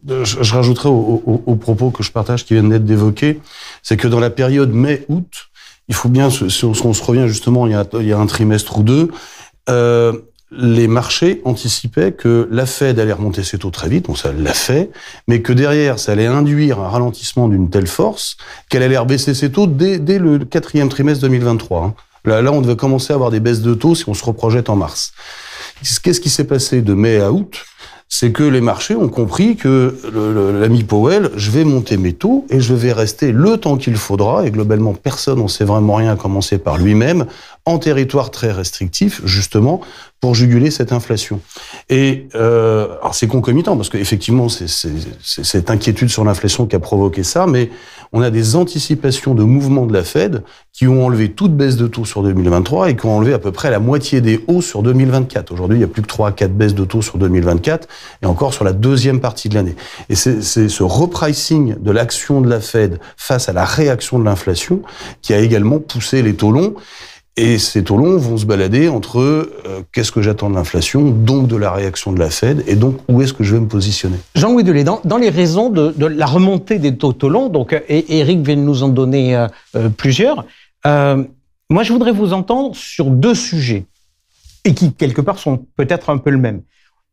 Je rajouterais aux propos que je partage qui viennent d'être évoqués, c'est que dans la période mai-août, il faut bien, si on se revient justement il y a un trimestre ou 2, les marchés anticipaient que la Fed allait remonter ses taux très vite, donc ça l'a fait, mais que derrière, ça allait induire un ralentissement d'une telle force qu'elle allait rebaisser ses taux dès le 4e trimestre 2023. Hein. Là, on devait commencer à avoir des baisses de taux si on se reprojette en mars. Qu'est-ce qui s'est passé de mai à août ? C'est que les marchés ont compris que l'ami Powell, je vais monter mes taux et je vais rester le temps qu'il faudra, et globalement personne n'en sait vraiment rien, à commencer par lui-même, en territoire très restrictif, justement, pour juguler cette inflation. Et alors c'est concomitant, parce qu'effectivement, c'est cette inquiétude sur l'inflation qui a provoqué ça, mais on a des anticipations de mouvements de la Fed qui ont enlevé toute baisse de taux sur 2023 et qui ont enlevé à peu près la moitié des hausses sur 2024. Aujourd'hui, il n'y a plus que 3 à 4 baisses de taux sur 2024 et encore sur la deuxième partie de l'année. Et c'est ce repricing de l'action de la Fed face à la réaction de l'inflation qui a également poussé les taux longs. Et ces taux longs vont se balader entre qu'est-ce que j'attends de l'inflation, donc de la réaction de la Fed, et donc où est-ce que je vais me positionner. Jean-Louis Delay, dans les raisons de la remontée des taux longs, donc et Éric vient de nous en donner plusieurs, moi je voudrais vous entendre sur 2 sujets, et qui quelque part sont peut-être un peu le même.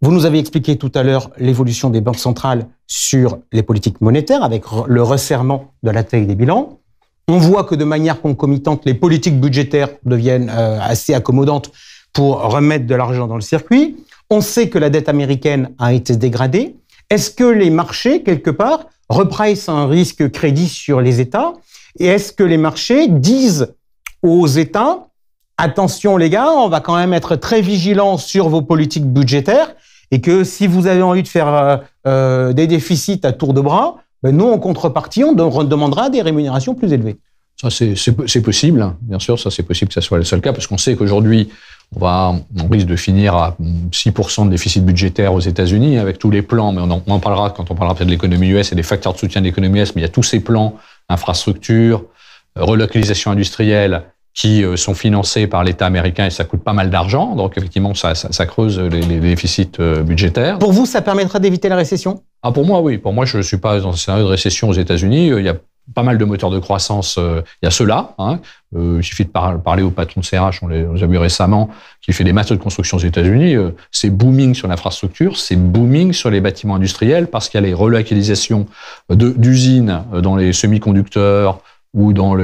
Vous nous avez expliqué tout à l'heure l'évolution des banques centrales sur les politiques monétaires, avec le resserrement de la taille des bilans. On voit que de manière concomitante, les politiques budgétaires deviennent assez accommodantes pour remettre de l'argent dans le circuit. On sait que la dette américaine a été dégradée. Est-ce que les marchés, quelque part, repricent un risque crédit sur les États? Et est-ce que les marchés disent aux États, attention les gars, on va quand même être très vigilants sur vos politiques budgétaires et que si vous avez envie de faire des déficits à tour de bras, ben nous, en contrepartie, on demandera des rémunérations plus élevées. Ça, c'est possible. Bien sûr, ça, c'est possible que ça soit le seul cas, parce qu'on sait qu'aujourd'hui, on risque de finir à 6% de déficit budgétaire aux États-Unis avec tous les plans, mais on en parlera quand on parlera peut-être de l'économie US et des facteurs de soutien de l'économie US, mais il y a tous ces plans, infrastructures, relocalisation industrielle, qui sont financés par l'État américain et ça coûte pas mal d'argent. Donc, effectivement, ça creuse les déficits budgétaires. Pour vous, ça permettra d'éviter la récession? Ah, pour moi, oui. Pour moi, je ne suis pas dans un scénario de récession aux États-Unis. Il y a pas mal de moteurs de croissance. Il y a ceux-là. Hein. Il suffit de parler au patron de CRH, on les a vu récemment, qui fait des masses de construction aux États-Unis. C'est booming sur l'infrastructure, c'est booming sur les bâtiments industriels parce qu'il y a les relocalisations d'usines dans les semi-conducteurs, ou dans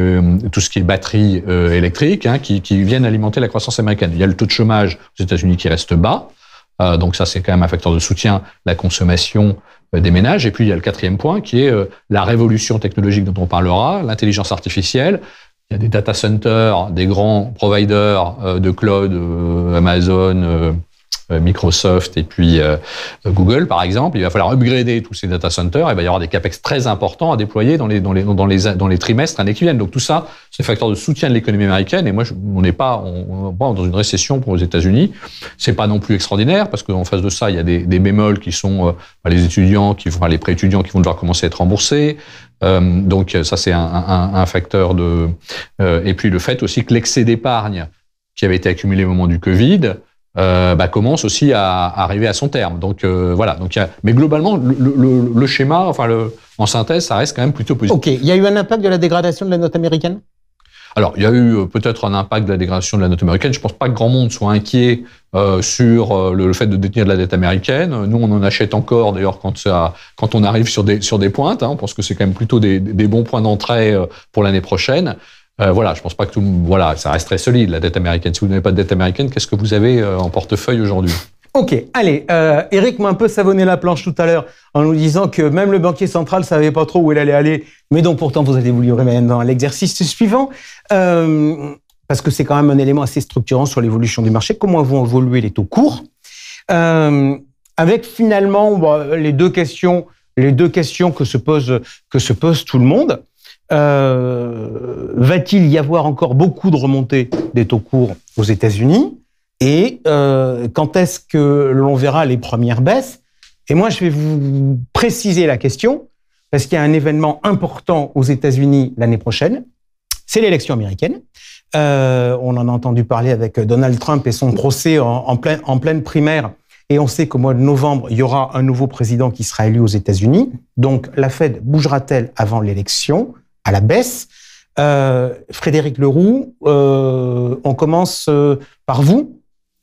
tout ce qui est batterie électrique, hein, qui viennent alimenter la croissance américaine. Il y a le taux de chômage aux États-Unis qui reste bas, donc ça c'est quand même un facteur de soutien, la consommation des ménages. Et puis il y a le 4e point qui est la révolution technologique dont on parlera, l'intelligence artificielle. Il y a des data centers, des grands providers de cloud, Amazon, Microsoft et puis Google par exemple. Il va falloir upgrader tous ces data centers. Il va y avoir des capex très importants à déployer dans les trimestres années qui viennent. Donc tout ça, c'est un facteur de soutien de l'économie américaine. Et moi, on n'est pas dans une récession pour les États-Unis. C'est pas non plus extraordinaire parce qu'en face de ça, il y a des bémols qui sont les étudiants, les pré-étudiants qui vont devoir commencer à être remboursés. Donc ça, c'est un facteur de. Et puis le fait aussi que l'excès d'épargne qui avait été accumulé au moment du Covid commence aussi à arriver à son terme. Donc voilà. Donc mais globalement, le schéma, en synthèse, ça reste quand même plutôt positif. Ok. Il y a eu un impact de la dégradation de la note américaine? Alors, il y a eu peut-être un impact de la dégradation de la note américaine. Je pense pas que grand monde soit inquiet sur le fait de détenir de la dette américaine. Nous, on en achète encore, d'ailleurs, quand on arrive sur des pointes. Hein, on pense que c'est quand même plutôt des bons points d'entrée pour l'année prochaine. Je pense pas que ça reste très solide, la dette américaine. Si vous n'avez pas de dette américaine, qu'est-ce que vous avez en portefeuille aujourd'hui? Ok, allez, Eric m'a un peu savonné la planche tout à l'heure en nous disant que même le banquier central ne savait pas trop où il allait aller, mais donc pourtant vous allez vous livrer maintenant à l'exercice suivant, parce que c'est quand même un élément assez structurant sur l'évolution du marché, comment vont évoluer les taux courts, avec finalement les deux questions que se pose tout le monde. Va-t-il y avoir encore beaucoup de remontées des taux courts aux États-Unis? Et quand est-ce que l'on verra les premières baisses? Et moi, je vais vous préciser la question, parce qu'il y a un événement important aux États-Unis l'année prochaine, c'est l'élection américaine. On en a entendu parler avec Donald Trump et son procès en pleine primaire, et on sait qu'au mois de novembre, il y aura un nouveau président qui sera élu aux États-Unis. Donc, la Fed bougera-t-elle avant l'élection à la baisse? Frédéric Leroux, on commence par vous.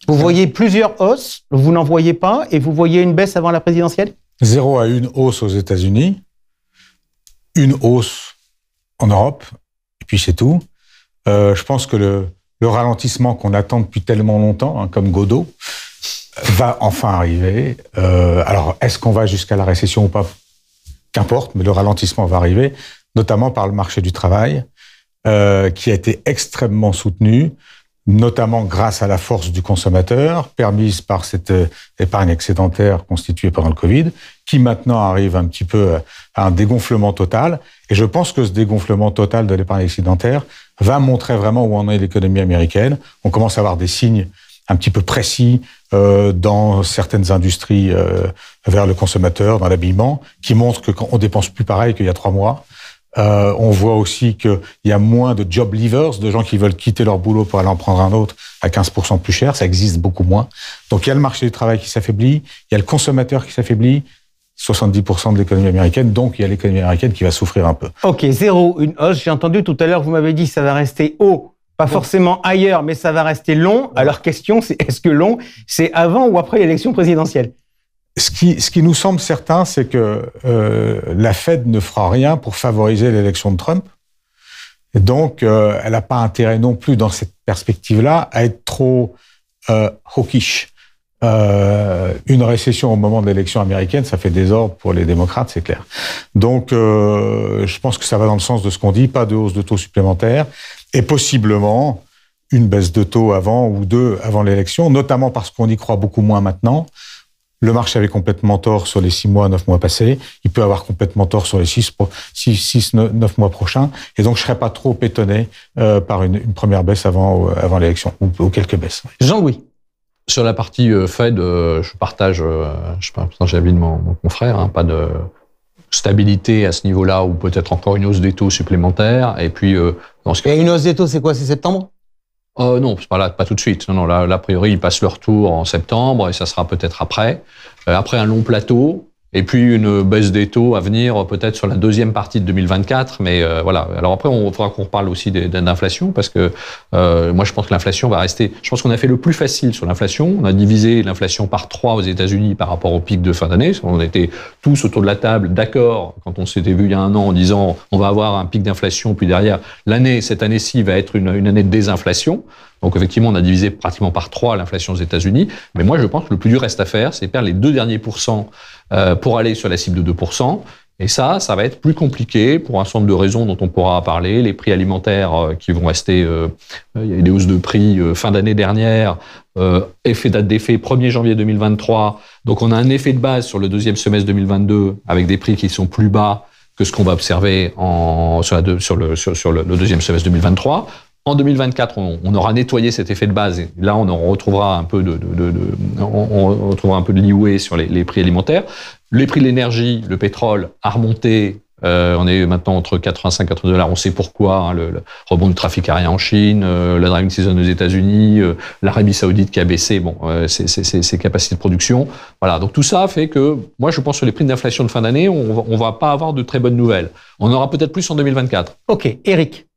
Vous voyez plusieurs hausses, vous n'en voyez pas, et vous voyez une baisse avant la présidentielle? 0 à 1 hausse aux États-Unis, une hausse en Europe, et puis c'est tout. Je pense que le ralentissement qu'on attend depuis tellement longtemps, comme Godot, va enfin arriver. Alors, est-ce qu'on va jusqu'à la récession ou pas? Qu'importe, mais le ralentissement va arriver, notamment par le marché du travail, qui a été extrêmement soutenu, notamment grâce à la force du consommateur, permise par cette épargne excédentaire constituée pendant le Covid, qui maintenant arrive un petit peu à un dégonflement total. Et je pense que ce dégonflement total de l'épargne excédentaire va montrer vraiment où en est l'économie américaine. On commence à avoir des signes un petit peu précis dans certaines industries vers le consommateur, dans l'habillement, qui montrent qu'on dépense plus pareil qu'il y a 3 mois. On voit aussi qu'il y a moins de job leavers, de gens qui veulent quitter leur boulot pour aller en prendre un autre à 15% plus cher. Ça existe beaucoup moins. Donc, il y a le marché du travail qui s'affaiblit, il y a le consommateur qui s'affaiblit, 70% de l'économie américaine, donc il y a l'économie américaine qui va souffrir un peu. Ok, 0, une hausse. J'ai entendu tout à l'heure, vous m'avez dit ça va rester haut, pas forcément ailleurs, mais ça va rester long. Alors, question, c'est est-ce que long, c'est avant ou après l'élection présidentielle? Ce qui nous semble certain, c'est que la Fed ne fera rien pour favoriser l'élection de Trump. Et donc, elle n'a pas intérêt non plus, dans cette perspective-là, à être trop hawkish. Une récession au moment de l'élection américaine, ça fait désordre pour les démocrates, c'est clair. Donc, je pense que ça va dans le sens de ce qu'on dit, pas de hausse de taux supplémentaire, et possiblement une baisse de taux avant ou deux avant l'élection, notamment parce qu'on y croit beaucoup moins maintenant. Le marché avait complètement tort sur les 6 mois, 9 mois passés. Il peut avoir complètement tort sur les 6, 9 mois prochains. Et donc, je serais pas trop étonné par une première baisse avant l'élection, ou quelques baisses. Jean-Louis. Sur la partie Fed, je partage l'avis de mon confrère, hein, pas de stabilité à ce niveau-là, ou peut-être encore une hausse des taux supplémentaires. Et puis, dans ce cas, et une hausse des taux, c'est quoi? C'est septembre? Non, c'est pas tout de suite. Non, là, a priori, ils passent leur tour en septembre et ça sera peut-être après. Après un long plateau et puis une baisse des taux à venir peut-être sur la deuxième partie de 2024. Mais voilà. Alors après, il faudra qu'on reparle aussi d'inflation parce que moi, je pense que l'inflation va rester. Je pense qu'on a fait le plus facile sur l'inflation. On a divisé l'inflation par 3 aux États-Unis par rapport au pic de fin d'année. On était tous autour de la table d'accord quand on s'était vu il y a un an en disant on va avoir un pic d'inflation puis derrière cette année-ci va être une année de désinflation. Donc effectivement, on a divisé pratiquement par 3 l'inflation aux États-Unis. Mais moi, je pense que le plus dur reste à faire, c'est perdre les 2 derniers pourcents pour aller sur la cible de 2%. Et ça va être plus compliqué pour un certain nombre de raisons dont on pourra parler. Les prix alimentaires qui vont rester, il y a eu des hausses de prix fin d'année dernière, date d'effet 1er janvier 2023. Donc on a un effet de base sur le deuxième semestre 2022 avec des prix qui sont plus bas que ce qu'on va observer sur le deuxième semestre 2023. En 2024, on aura nettoyé cet effet de base. Et là, on retrouvera un peu de leeway sur les prix alimentaires. Les prix de l'énergie, le pétrole a remonté. On est maintenant entre 85 et 80 $. On sait pourquoi. Hein, le rebond du trafic aérien en Chine, la driving season aux États-Unis, l'Arabie Saoudite qui a baissé ses capacités de production. Voilà. Donc tout ça fait que moi, je pense sur les prix d'inflation de fin d'année, on va pas avoir de très bonnes nouvelles. On aura peut-être plus en 2024. Ok, Eric.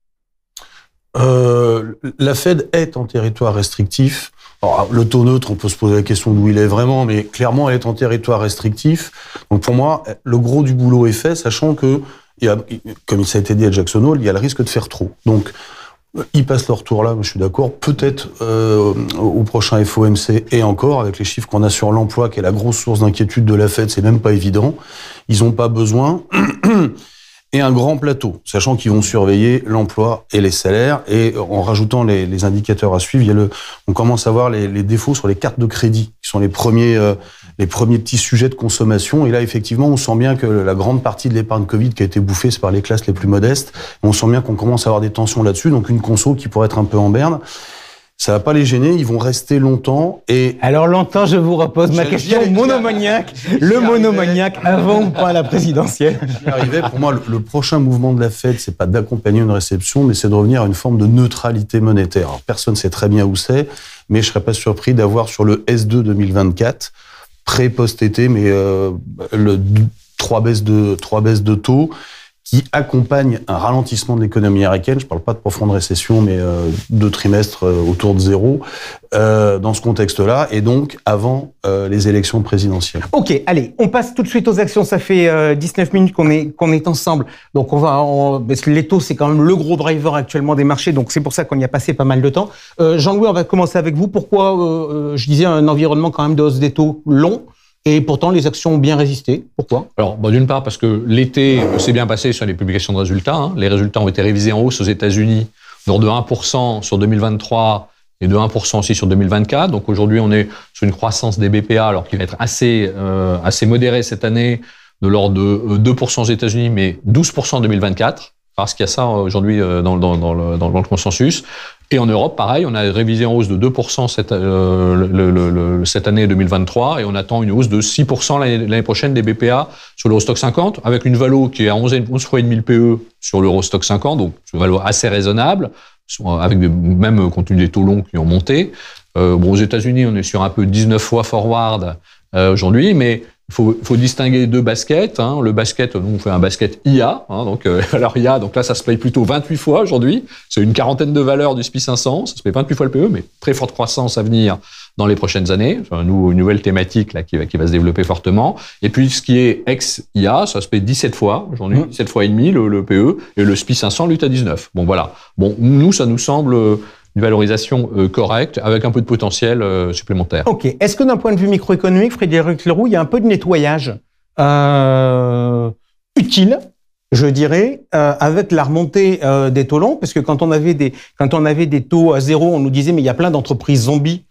La Fed est en territoire restrictif. Alors, le taux neutre, on peut se poser la question d'où il est vraiment, mais clairement, elle est en territoire restrictif. Donc, pour moi, le gros du boulot est fait, sachant que, comme ça a été dit à Jackson Hole, il y a le risque de faire trop. Donc, Ils passent leur tour là, je suis d'accord. Peut-être au prochain FOMC et encore, avec les chiffres qu'on a sur l'emploi, qui est la grosse source d'inquiétude de la Fed, c'est même pas évident. Ils n'ont pas besoin. Et un grand plateau, sachant qu'ils vont surveiller l'emploi et les salaires. Et en rajoutant les indicateurs à suivre, on commence à voir les défauts sur les cartes de crédit, qui sont les premiers petits sujets de consommation. Et là, effectivement, on sent bien que la grande partie de l'épargne Covid qui a été bouffée, c'est par les classes les plus modestes. On sent bien qu'on commence à avoir des tensions là-dessus, donc une conso qui pourrait être un peu en berne. Ça va pas les gêner, ils vont rester longtemps et... Alors longtemps, je vous repose ma question monomaniaque. Le monomaniaque avant ou pas la présidentielle. J'y arrivais. Pour moi, le prochain mouvement de la Fed, c'est pas d'accompagner une récession, mais c'est de revenir à une forme de neutralité monétaire. Alors, personne sait très bien où c'est, mais je serais pas surpris d'avoir sur le S2 2024, pré-post-été, mais trois baisses de taux, qui accompagne un ralentissement de l'économie américaine. Je ne parle pas de profonde récession, mais 2 trimestres autour de 0, dans ce contexte-là, et donc avant les élections présidentielles. Ok, allez, on passe tout de suite aux actions. Ça fait 19 minutes qu'on est ensemble. Donc parce que les taux, c'est quand même le gros driver actuellement des marchés, donc c'est pour ça qu'on y a passé pas mal de temps. Jean-Louis, on va commencer avec vous. Pourquoi, je disais, un environnement quand même de hausse des taux long? Et pourtant, les actions ont bien résisté. Pourquoi? Alors, d'une part, parce que l'été s'est bien passé sur les publications de résultats. Hein. Les résultats ont été révisés en hausse aux États-Unis, de 1% sur 2023 et de 1% aussi sur 2024. Donc aujourd'hui, on est sur une croissance des BPA, alors qui va être assez modérée cette année, de l'ordre de 2% aux États-Unis, mais 12% en 2024. Parce qu'il y a ça aujourd'hui dans le consensus. Et en Europe, pareil, on a révisé en hausse de 2% cette année 2023 et on attend une hausse de 6% l'année prochaine des BPA sur l'Eurostock 50 avec une valo qui est à 11 fois et demi le PE sur l'Eurostock 50, donc une valo assez raisonnable, avec même compte tenu des taux longs qui ont monté. Aux États-Unis, on est sur un peu 19 fois forward aujourd'hui, mais il faut distinguer deux baskets. Hein. Le basket, nous on fait un basket IA. Hein, alors IA, donc là ça se paye plutôt 28 fois aujourd'hui. C'est une quarantaine de valeurs du SPI 500. Ça se paye 28 fois le PE, mais très forte croissance à venir dans les prochaines années. Une nouvelle thématique là qui va se développer fortement. Et puis ce qui est ex-IA, ça se paye 17 fois aujourd'hui, 17 fois et demi le PE, et le SPI 500 lutte à 19. Bon voilà. Bon, nous ça nous semble une valorisation correcte, avec un peu de potentiel supplémentaire. Ok. Est-ce que d'un point de vue microéconomique, Frédéric Leroux, il y a un peu de nettoyage utile, je dirais, avec la remontée des taux longs, parce que quand on avait des taux à zéro, on nous disait mais il y a plein d'entreprises zombies,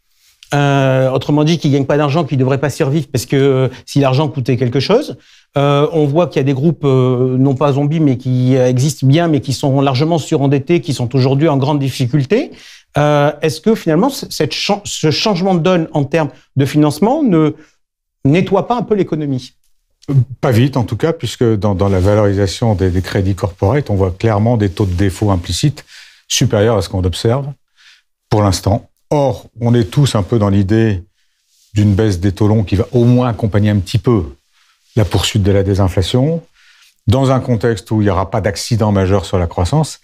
autrement dit qui gagnent pas d'argent, qui devraient pas survivre parce que si l'argent coûtait quelque chose. On voit qu'il y a des groupes non pas zombies mais qui existent bien, mais qui sont largement surendettés, qui sont aujourd'hui en grande difficulté. Est-ce que finalement ce changement de donne en termes de financement ne nettoie pas un peu l'économie? Pas vite en tout cas, puisque dans la valorisation des crédits corporate, on voit clairement des taux de défaut implicites supérieurs à ce qu'on observe pour l'instant. Or, on est tous un peu dans l'idée d'une baisse des taux longs qui va au moins accompagner un petit peu la poursuite de la désinflation, dans un contexte où il n'y aura pas d'accident majeur sur la croissance.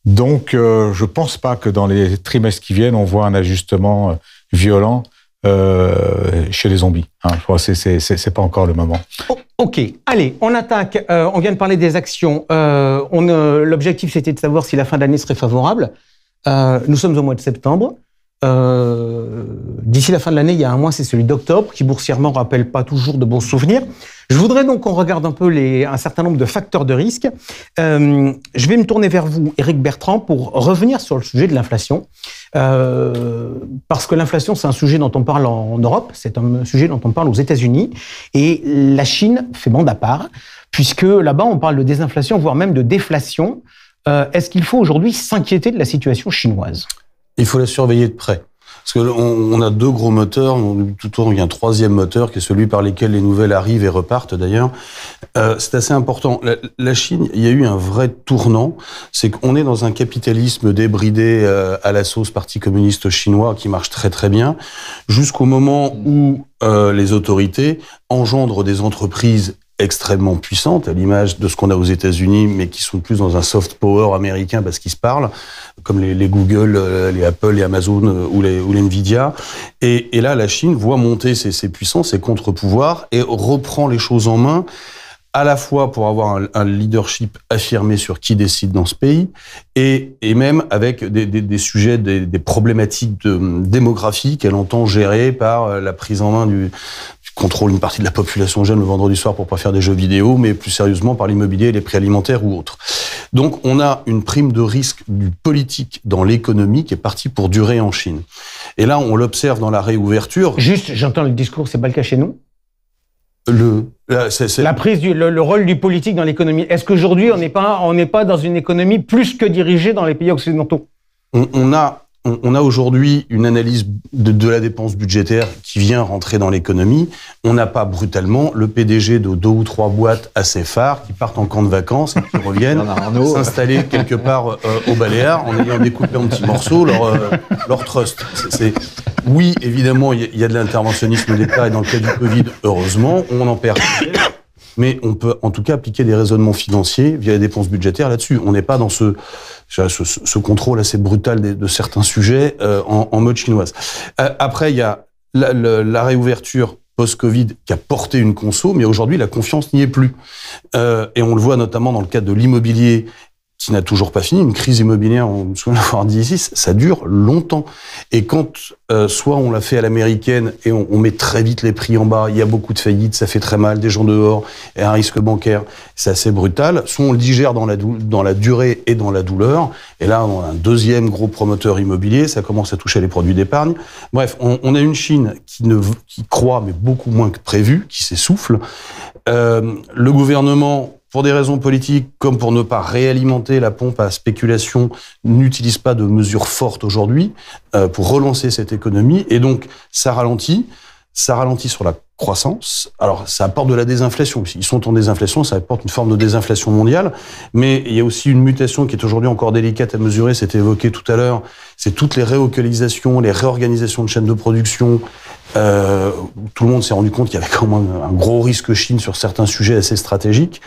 Donc, je ne pense pas que dans les trimestres qui viennent, on voit un ajustement violent chez les zombies. Hein, je crois que c'est pas encore le moment. Ok, allez, on attaque. On vient de parler des actions. L'objectif, c'était de savoir si la fin d'année serait favorable. Nous sommes au mois de septembre. D'ici la fin de l'année, il y a un mois, c'est celui d'octobre, qui boursièrement rappelle pas toujours de bons souvenirs. Je voudrais donc qu'on regarde un peu un certain nombre de facteurs de risque. Je vais me tourner vers vous, Éric Bertrand, pour revenir sur le sujet de l'inflation. Parce que l'inflation, c'est un sujet dont on parle en Europe, c'est un sujet dont on parle aux États-Unis, et la Chine fait bande à part, puisque là-bas, on parle de désinflation, voire même de déflation. Est-ce qu'il faut aujourd'hui s'inquiéter de la situation chinoise ? Il faut la surveiller de près. Parce que on a deux gros moteurs, tout autour il y a un troisième moteur qui est celui par lequel les nouvelles arrivent et repartent d'ailleurs. C'est assez important. La Chine, il y a eu un vrai tournant, c'est qu'on est dans un capitalisme débridé à la sauce Parti communiste chinois qui marche très très bien, jusqu'au moment où les autorités engendrent des entreprises extrêmement puissantes, à l'image de ce qu'on a aux États-Unis, mais qui sont plus dans un soft power américain parce qu'ils se parlent, comme les Google, les Apple, les Amazon ou les Nvidia. Et là, la Chine voit monter ses puissances, ses contre-pouvoirs, et reprend les choses en main à la fois pour avoir un leadership affirmé sur qui décide dans ce pays, et même avec des sujets, des problématiques de démographie qu'elle entend gérer par la prise en main du contrôle d'une partie de la population jeune le vendredi soir pour pas faire des jeux vidéo, mais plus sérieusement par l'immobilier, les prix alimentaires ou autres. Donc on a une prime de risque du politique dans l'économie qui est partie pour durer en Chine. Et là, on l'observe dans la réouverture. Juste, j'entends le discours, c'est pas le cas chez nous. C'est la prise le rôle du politique dans l'économie. Est-ce qu'aujourd'hui on n'est pas dans une économie plus que dirigée dans les pays occidentaux? On a aujourd'hui une analyse de la dépense budgétaire qui vient rentrer dans l'économie. On n'a pas brutalement le PDG de 2 ou 3 boîtes assez phares qui partent en camp de vacances et qui reviennent s'installer quelque part au Baléares en ayant découpé en petits morceaux leur trust. Oui, évidemment, il y a de l'interventionnisme d'État et dans le cas du Covid, heureusement, on en perd. Mais on peut en tout cas appliquer des raisonnements financiers via les dépenses budgétaires là-dessus. On n'est pas dans ce contrôle assez brutal de certains sujets en mode chinoise. Après, il y a la réouverture post-Covid qui a porté une conso, mais aujourd'hui, la confiance n'y est plus. Et on le voit notamment dans le cadre de l'immobilier qui n'a toujours pas fini. Une crise immobilière, on me souvient l'avoir dit ici, ça dure longtemps. Et quand soit on l'a fait à l'américaine et on met très vite les prix en bas, il y a beaucoup de faillites, ça fait très mal, des gens dehors, et un risque bancaire, c'est assez brutal. Soit on le digère dans la durée et dans la douleur, et là on a un deuxième gros promoteur immobilier, ça commence à toucher les produits d'épargne. Bref, on a une Chine qui croît, mais beaucoup moins que prévu, qui s'essouffle. Le gouvernement, pour des raisons politiques, comme pour ne pas réalimenter la pompe à spéculation, n'utilise pas de mesures fortes aujourd'hui pour relancer cette économie. Et donc, ça ralentit sur la croissance. Alors, ça apporte de la désinflation. Ils sont en désinflation, ça apporte une forme de désinflation mondiale. Mais il y a aussi une mutation qui est aujourd'hui encore délicate à mesurer, c'était évoqué tout à l'heure. C'est toutes les relocalisations, les réorganisations de chaînes de production. Tout le monde s'est rendu compte qu'il y avait quand même un gros risque Chine sur certains sujets assez stratégiques.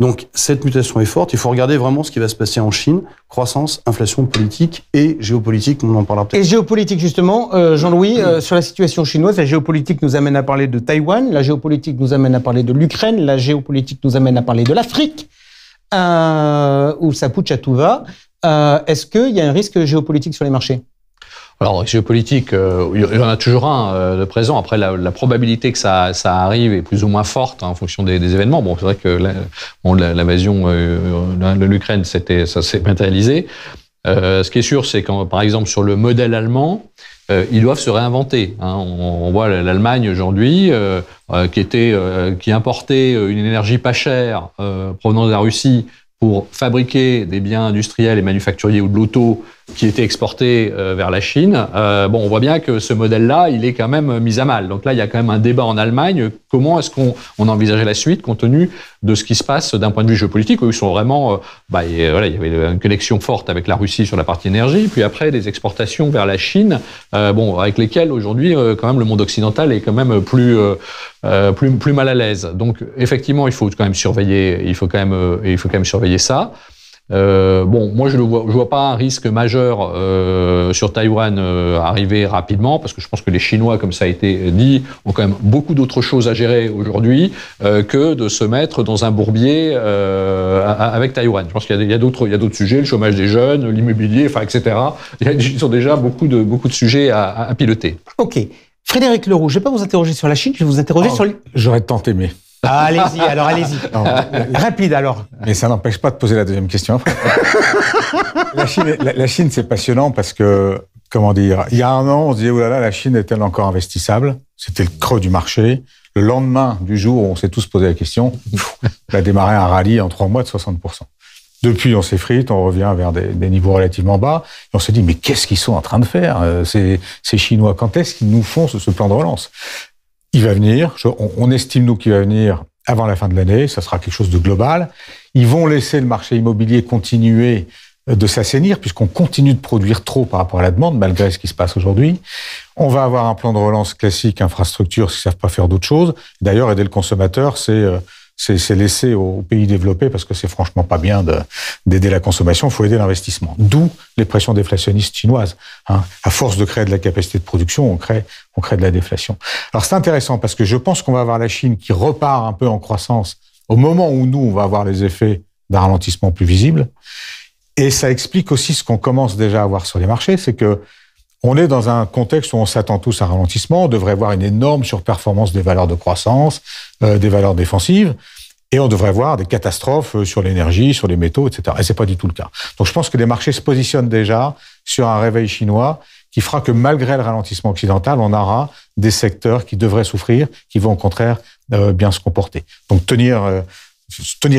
Donc, cette mutation est forte. Il faut regarder vraiment ce qui va se passer en Chine. Croissance, inflation, politique et géopolitique. On en parlera peut-être. Et géopolitique, justement, Jean-Louis, sur la situation chinoise, la géopolitique nous amène à parler de Taïwan, la géopolitique nous amène à parler de l'Ukraine, la géopolitique nous amène à parler de l'Afrique, où ça pousse à tout va. Est-ce qu'il y a un risque géopolitique sur les marchés ? Alors, géopolitique, il y en a toujours un de présent. Après, la probabilité que ça arrive est plus ou moins forte en fonction des événements. Bon, c'est vrai que l'invasion de l'Ukraine, ça s'est matérialisé. Ce qui est sûr, c'est quand, par exemple, sur le modèle allemand, ils doivent se réinventer. On voit l'Allemagne aujourd'hui, qui importait une énergie pas chère provenant de la Russie pour fabriquer des biens industriels et manufacturiers ou de l'auto qui étaient exportés vers la Chine. On voit bien que ce modèle-là, il est quand même mis à mal. Donc là, il y a quand même un débat en Allemagne. Comment est-ce qu'on envisageait la suite compte tenu de ce qui se passe d'un point de vue géopolitique, où ils sont vraiment... il y avait une connexion forte avec la Russie sur la partie énergie, puis après des exportations vers la Chine, avec lesquelles aujourd'hui, quand même, le monde occidental est quand même plus mal à l'aise. Donc effectivement, il faut quand même surveiller ça. Moi, je vois pas un risque majeur sur Taïwan arriver rapidement, parce que je pense que les Chinois, comme ça a été dit, ont quand même beaucoup d'autres choses à gérer aujourd'hui que de se mettre dans un bourbier avec Taïwan. Je pense qu'il y a d'autres sujets, le chômage des jeunes, l'immobilier, etc. Ils ont déjà beaucoup de sujets à piloter. Ok. Frédéric Leroux, je ne vais pas vous interroger sur la Chine, je vais vous interroger sur... J'aurais tant aimé. Allez-y. Non, rapide alors. Mais ça n'empêche pas de poser la deuxième question après. La Chine, c'est passionnant parce que, il y a un an, on se disait, oh là là, la Chine est-elle encore investissable ? C'était le creux du marché. Le lendemain du jour où on s'est tous posé la question, il a démarré un rallye en 3 mois de 60%. Depuis, on s'effrite, on revient vers des niveaux relativement bas. Et on se dit, mais qu'est-ce qu'ils sont en train de faire, ces Chinois ? Quand est-ce qu'ils nous font ce plan de relance ? Il va venir, on estime nous qu'il va venir avant la fin de l'année, ça sera quelque chose de global. Ils vont laisser le marché immobilier continuer de s'assainir puisqu'on continue de produire trop par rapport à la demande malgré ce qui se passe aujourd'hui. On va avoir un plan de relance classique, infrastructure, s'ils ne savent pas faire d'autre chose. D'ailleurs, aider le consommateur, c'est laisser aux pays développés parce que c'est franchement pas bien d'aider la consommation, il faut aider l'investissement. D'où les pressions déflationnistes chinoises. À force de créer de la capacité de production, on crée de la déflation. Alors c'est intéressant parce que je pense qu'on va avoir la Chine qui repart un peu en croissance au moment où nous, on va avoir les effets d'un ralentissement plus visible. Et ça explique aussi ce qu'on commence déjà à voir sur les marchés, c'est que on est dans un contexte où on s'attend tous à un ralentissement, on devrait voir une énorme surperformance des valeurs de croissance, des valeurs défensives, et on devrait voir des catastrophes sur l'énergie, sur les métaux, etc. Et c'est pas du tout le cas. Donc je pense que les marchés se positionnent déjà sur un réveil chinois qui fera que malgré le ralentissement occidental, on aura des secteurs qui devraient souffrir, qui vont au contraire bien se comporter. Donc tenir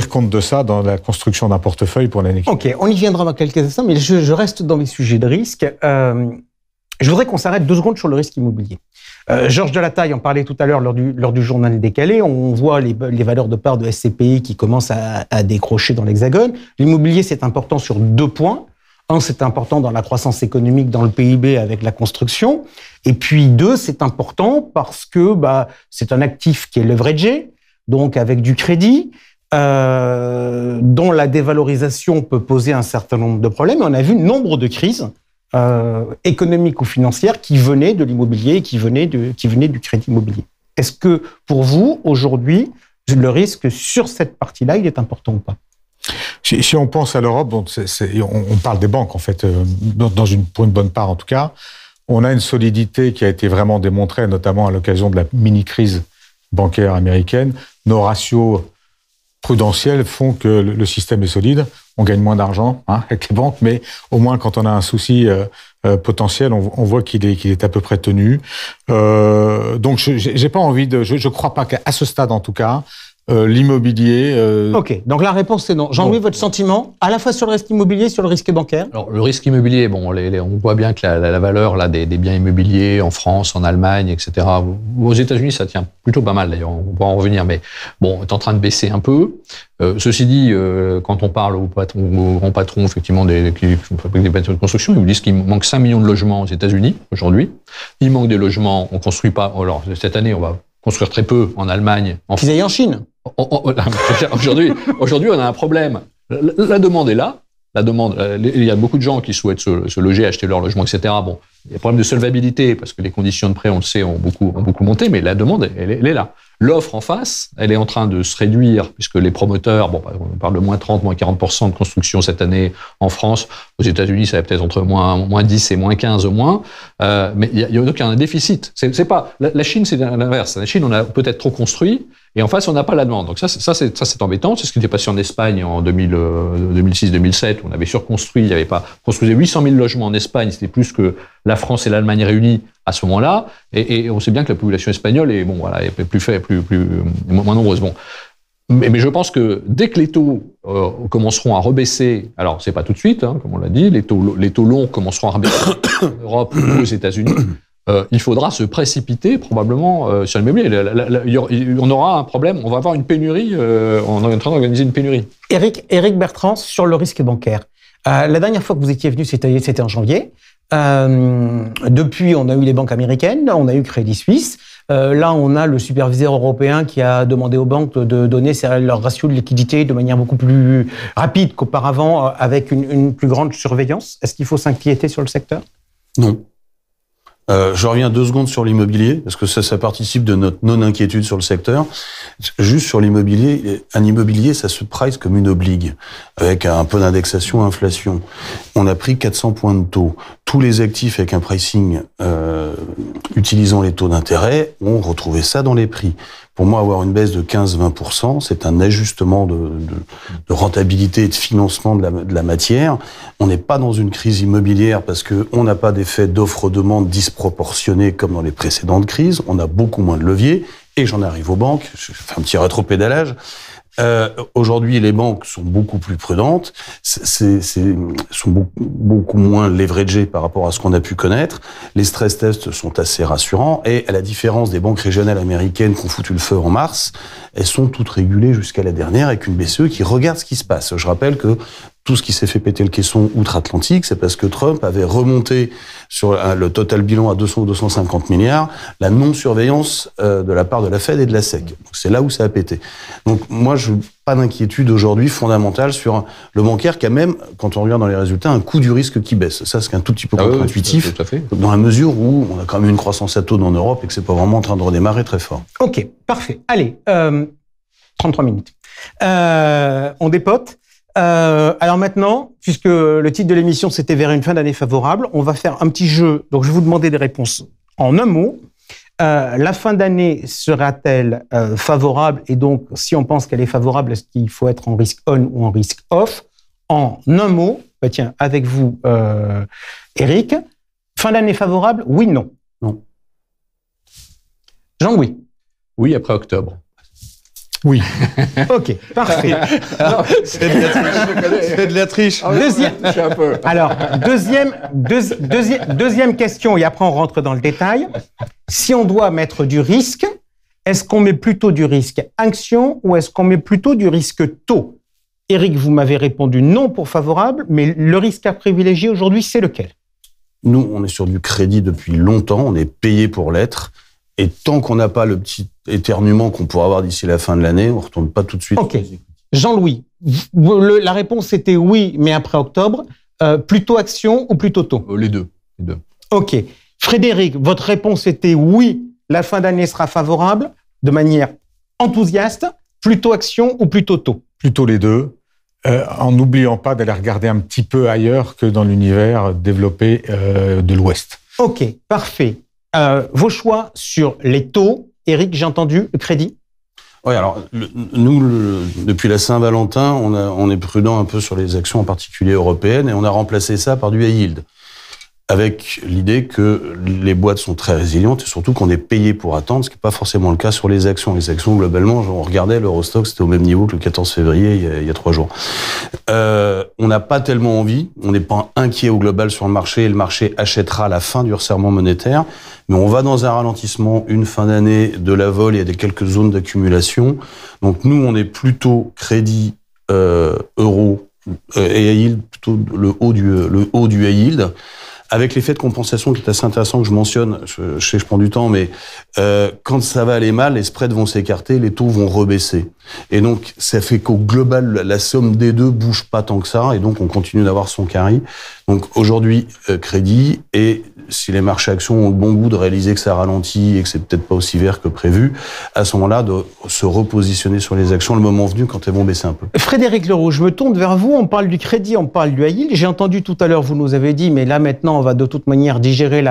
compte de ça dans la construction d'un portefeuille pour l'année qui vient. Ok, on y viendra dans quelques instants, mais je reste dans les sujets de risque. Je voudrais qu'on s'arrête 2 secondes sur le risque immobilier. Georges Delataille en parlait tout à l'heure lors du journal décalé. On voit les valeurs de part de SCPI qui commencent à décrocher dans l'Hexagone. L'immobilier, c'est important sur 2 points. Un, c'est important dans la croissance économique, dans le PIB avec la construction. Et puis 2, c'est important parce que c'est un actif qui est leveragé, donc avec du crédit, dont la dévalorisation peut poser un certain nombre de problèmes. Et on a vu nombre de crises économiques ou financières qui venaient de l'immobilier, qui venaient du crédit immobilier. Est-ce que pour vous, aujourd'hui, le risque sur cette partie-là, il est important ou pas? Si on pense à l'Europe, on parle des banques en fait, pour une bonne part en tout cas, on a une solidité qui a été vraiment démontrée, notamment à l'occasion de la mini-crise bancaire américaine. Nos ratios prudentiels font que le système est solide. On gagne moins d'argent avec les banques, mais au moins quand on a un souci potentiel, on voit qu'il est à peu près tenu. Donc j'ai pas envie je crois pas qu'à ce stade en tout cas, l'immobilier... Ok, donc la réponse c'est non. Jean-Louis, votre sentiment, à la fois sur le risque immobilier, sur le risque bancaire? Alors, le risque immobilier, on voit bien que la valeur là, des biens immobiliers en France, en Allemagne, etc. Aux États-Unis, ça tient plutôt pas mal d'ailleurs, on va en revenir, mais bon, est en train de baisser un peu. Ceci dit, quand on parle aux grands patrons effectivement qui fabriquent des bâtiments de construction, ils vous disent qu'il manque 5 millions de logements aux États-Unis aujourd'hui. Il manque des logements, on construit pas. Alors, cette année, on va construire très peu en Allemagne. Qu'ils aillent en Chine. Aujourd'hui, on a un problème. La demande est là. Il y a beaucoup de gens qui souhaitent se loger, acheter leur logement, etc. Bon, il y a un problème de solvabilité parce que les conditions de prêt, on le sait, ont beaucoup monté, mais la demande, elle est là. L'offre en face, elle est en train de se réduire puisque les promoteurs, on parle de moins 30, moins 40% de construction cette année en France. Aux États-Unis, ça va peut-être entre moins 10 et moins 15 au moins. Mais il y a donc un déficit. C'est pas, la Chine, c'est l'inverse. La Chine, on a peut-être trop construit. Et en face, on n'a pas la demande. Donc ça, c'est embêtant. C'est ce qui était passé en Espagne en 2006-2007, où on avait surconstruit. Il y avait pas construisait 800 000 logements en Espagne. C'était plus que la France et l'Allemagne réunies à ce moment-là. Et on sait bien que la population espagnole est moins nombreuse. Bon. Mais je pense que dès que les taux commenceront à rebaisser, alors c'est pas tout de suite, comme on l'a dit, les taux longs commenceront à rebaisser en Europe ou aux États-Unis. Il faudra se précipiter probablement sur l'immobilier. On aura un problème, on va avoir une pénurie, on est en train d'organiser une pénurie. Éric Bertrand, sur le risque bancaire. La dernière fois que vous étiez venu, c'était en janvier. Depuis, on a eu les banques américaines, on a eu Crédit Suisse. Là, on a le superviseur européen qui a demandé aux banques de donner leur ratio de liquidité de manière beaucoup plus rapide qu'auparavant, avec une plus grande surveillance. Est-ce qu'il faut s'inquiéter sur le secteur? Non. Je reviens 2 secondes sur l'immobilier, parce que ça participe de notre non-inquiétude sur le secteur. Juste sur l'immobilier, un immobilier, ça se price comme une obligue, avec un peu d'indexation, inflation. On a pris 400 points de taux. Tous les actifs avec un pricing utilisant les taux d'intérêt ont retrouvé ça dans les prix. Pour moi, avoir une baisse de 15-20%, c'est un ajustement de rentabilité et de financement de la matière. On n'est pas dans une crise immobilière parce que on n'a pas d'effet d'offre-demande disproportionné comme dans les précédentes crises. On a beaucoup moins de leviers. Et j'en arrive aux banques. Je fais un petit rétropédalage. Aujourd'hui, les banques sont beaucoup plus prudentes, sont beaucoup moins leveragées par rapport à ce qu'on a pu connaître. Les stress tests sont assez rassurants et à la différence des banques régionales américaines qui ont foutu le feu en mars, elles sont toutes régulées jusqu'à la dernière avec une BCE qui regarde ce qui se passe. Je rappelle que tout ce qui s'est fait péter le caisson outre-Atlantique, c'est parce que Trump avait remonté sur le total bilan à 200 ou 250 milliards, la non-surveillance de la part de la Fed et de la SEC. Donc c'est là où ça a pété. Donc moi, je n'ai pas d'inquiétude aujourd'hui fondamentale sur le bancaire qui a même, quand on regarde dans les résultats, un coût du risque qui baisse. Ça, c'est un tout petit peu contre-intuitif, dans la mesure où on a quand même une croissance atone en Europe et que c'est pas vraiment en train de redémarrer très fort. Ok, parfait. Allez, 33 minutes. On dépote. Alors maintenant, puisque le titre de l'émission c'était vers une fin d'année favorable, on va faire un petit jeu. Donc je vais vous demander des réponses en un mot. La fin d'année sera-t-elle favorable? Et donc, si on pense qu'elle est favorable, est-ce qu'il faut être en risque on ou en risque off? En un mot, tiens, avec vous, Eric, fin d'année favorable, oui, non? Non. Jean-Louis? Oui, après octobre. Oui. Ok, parfait. C'est de la triche. Deuxième question, et après on rentre dans le détail. Si on doit mettre du risque, est-ce qu'on met plutôt du risque action ou est-ce qu'on met plutôt du risque taux? Eric, vous m'avez répondu non pour favorable, mais le risque à privilégier aujourd'hui, c'est lequel? Nous, on est sur du crédit depuis longtemps, on est payé pour l'être. Et tant qu'on n'a pas le petit éternuement qu'on pourra avoir d'ici la fin de l'année, on ne retourne pas tout de suite. Ok. Jean-Louis, la réponse était oui, mais après octobre. Plutôt action ou plutôt taux? Les deux. Ok. Frédéric, votre réponse était oui, la fin d'année sera favorable, de manière enthousiaste. Plutôt action ou plutôt taux? Plutôt les deux, en n'oubliant pas d'aller regarder un petit peu ailleurs que dans l'univers développé de l'Ouest. Ok, parfait. Vos choix sur les taux. Eric, j'ai entendu le crédit. Oui, alors depuis la Saint-Valentin, on est prudent un peu sur les actions en particulier européennes et on a remplacé ça par du high yield, avec l'idée que les boîtes sont très résilientes et surtout qu'on est payé pour attendre, ce qui n'est pas forcément le cas sur les actions. Les actions, globalement, on regardait l'Eurostoxx, c'était au même niveau que le 14 février, il y a 3 jours. On n'a pas tellement envie, on n'est pas inquiet au global sur le marché, et le marché achètera à la fin du resserrement monétaire, mais on va dans un ralentissement, une fin d'année de la vol, il y a quelques zones d'accumulation. Donc nous, on est plutôt crédit euro et high yield, plutôt le haut du high yield, avec l'effet de compensation qui est assez intéressant que je mentionne. Je sais que je prends du temps, mais quand ça va aller mal, les spreads vont s'écarter, les taux vont rebaisser. Et donc, ça fait qu'au global, la somme des deux bouge pas tant que ça, et donc on continue d'avoir son carry. Donc aujourd'hui, crédit, et si les marchés actions ont le bon goût de réaliser que ça ralentit et que c'est peut-être pas aussi vert que prévu, à ce moment-là, de se repositionner sur les actions le moment venu quand elles vont baisser un peu. Frédéric Leroux, je me tourne vers vous. On parle du crédit, on parle du high yield. J'ai entendu tout à l'heure, vous nous avez dit, mais là maintenant, on va de toute manière digérer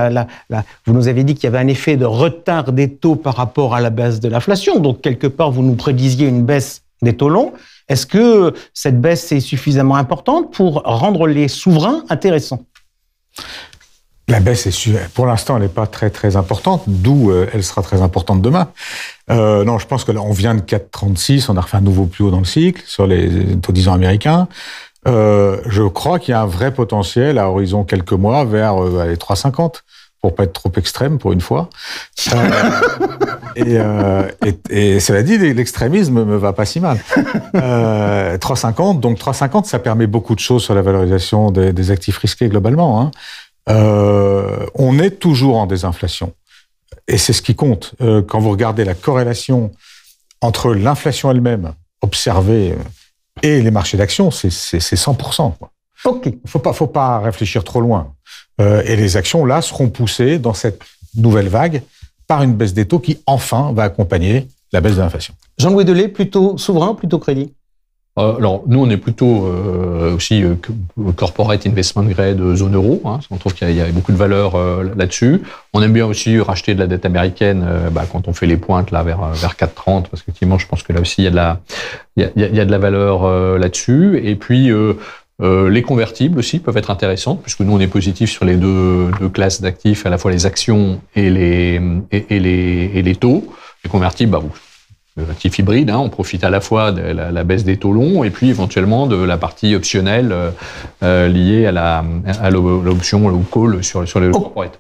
vous nous avez dit qu'il y avait un effet de retard des taux par rapport à la baisse de l'inflation. Donc, quelque part, vous nous prédisiez une baisse des taux longs. Est-ce que cette baisse est suffisamment importante pour rendre les souverains intéressants? La baisse, pour l'instant, elle n'est pas très très importante, d'où elle sera très importante demain. Non, je pense que là, on vient de 4,36, on a refait un nouveau plus haut dans le cycle sur les taux 10 ans américains. Je crois qu'il y a un vrai potentiel à horizon quelques mois vers les 3,50, pour pas être trop extrême pour une fois. Et cela dit, l'extrémisme me va pas si mal. 3,50, donc 3,50, ça permet beaucoup de choses sur la valorisation des actifs risqués globalement, hein. On est toujours en désinflation. Et c'est ce qui compte. Quand vous regardez la corrélation entre l'inflation elle-même observée et les marchés d'actions, c'est 100%. Quoi. Ok. Faut pas réfléchir trop loin. Et les actions, là, seront poussées dans cette nouvelle vague par une baisse des taux qui, enfin, va accompagner la baisse de l'inflation. Jean-Louis Delay, plutôt souverain, plutôt crédit? Alors, nous, on est plutôt aussi corporate investment grade zone euro. Hein, on trouve qu'il y a beaucoup de valeur là-dessus. On aime bien aussi racheter de la dette américaine quand on fait les pointes là vers 4,30, parce qu'effectivement, je pense que là aussi, il y a de la valeur là-dessus. Et puis, les convertibles aussi peuvent être intéressantes, puisque nous, on est positif sur les deux classes d'actifs, à la fois les actions et les taux. Les convertibles, actif hybride, hein, on profite à la fois de la baisse des taux longs et puis éventuellement de la partie optionnelle liée à l'option ou call sur les corporate.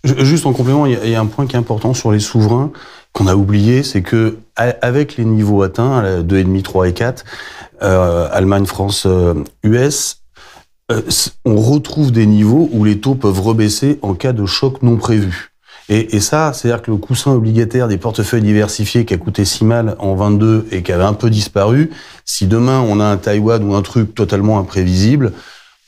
Juste en complément, il y a un point qui est important sur les souverains qu'on a oublié, c'est que avec les niveaux atteints, 2,5, 3 et 4, Allemagne, France, US, on retrouve des niveaux où les taux peuvent rebaisser en cas de choc non prévu. Et ça, c'est-à-dire que le coussin obligataire des portefeuilles diversifiés qui a coûté si mal en 22 et qui avait un peu disparu, si demain on a un Taïwan ou un truc totalement imprévisible,